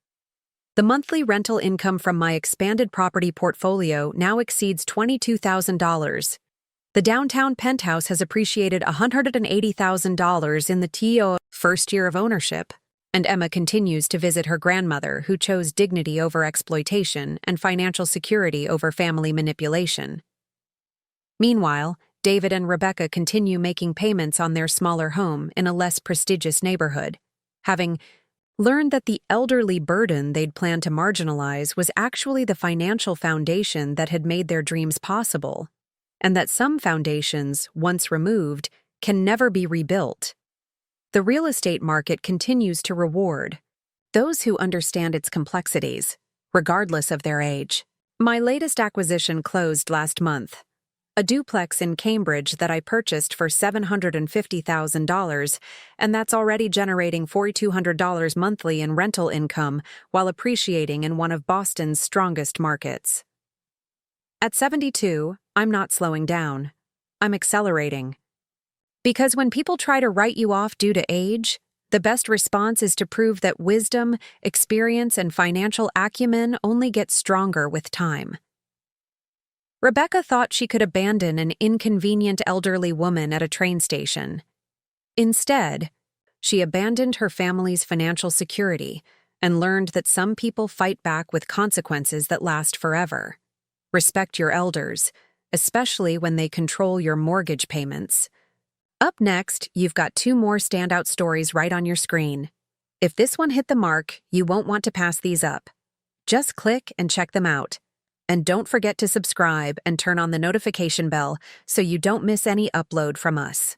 the monthly rental income from my expanded property portfolio now exceeds $22,000. The downtown penthouse has appreciated $180,000 in the TO first year of ownership, and Emma continues to visit her grandmother, who chose dignity over exploitation and financial security over family manipulation. Meanwhile, David and Rebecca continue making payments on their smaller home in a less prestigious neighborhood, having learned that the elderly burden they'd planned to marginalize was actually the financial foundation that had made their dreams possible, and that some foundations, once removed, can never be rebuilt. The real estate market continues to reward those who understand its complexities, regardless of their age. My latest acquisition closed last month. A duplex in Cambridge that I purchased for $750,000, and that's already generating $4,200 monthly in rental income while appreciating in one of Boston's strongest markets. At 72, I'm not slowing down. I'm accelerating. Because when people try to write you off due to age, the best response is to prove that wisdom, experience, and financial acumen only get stronger with time. Rebecca thought she could abandon an inconvenient elderly woman at a train station. Instead, she abandoned her family's financial security and learned that some people fight back with consequences that last forever. Respect your elders, especially when they control your mortgage payments. Up next, you've got 2 more standout stories right on your screen. If this one hit the mark, you won't want to pass these up. Just click and check them out. And don't forget to subscribe and turn on the notification bell so you don't miss any upload from us.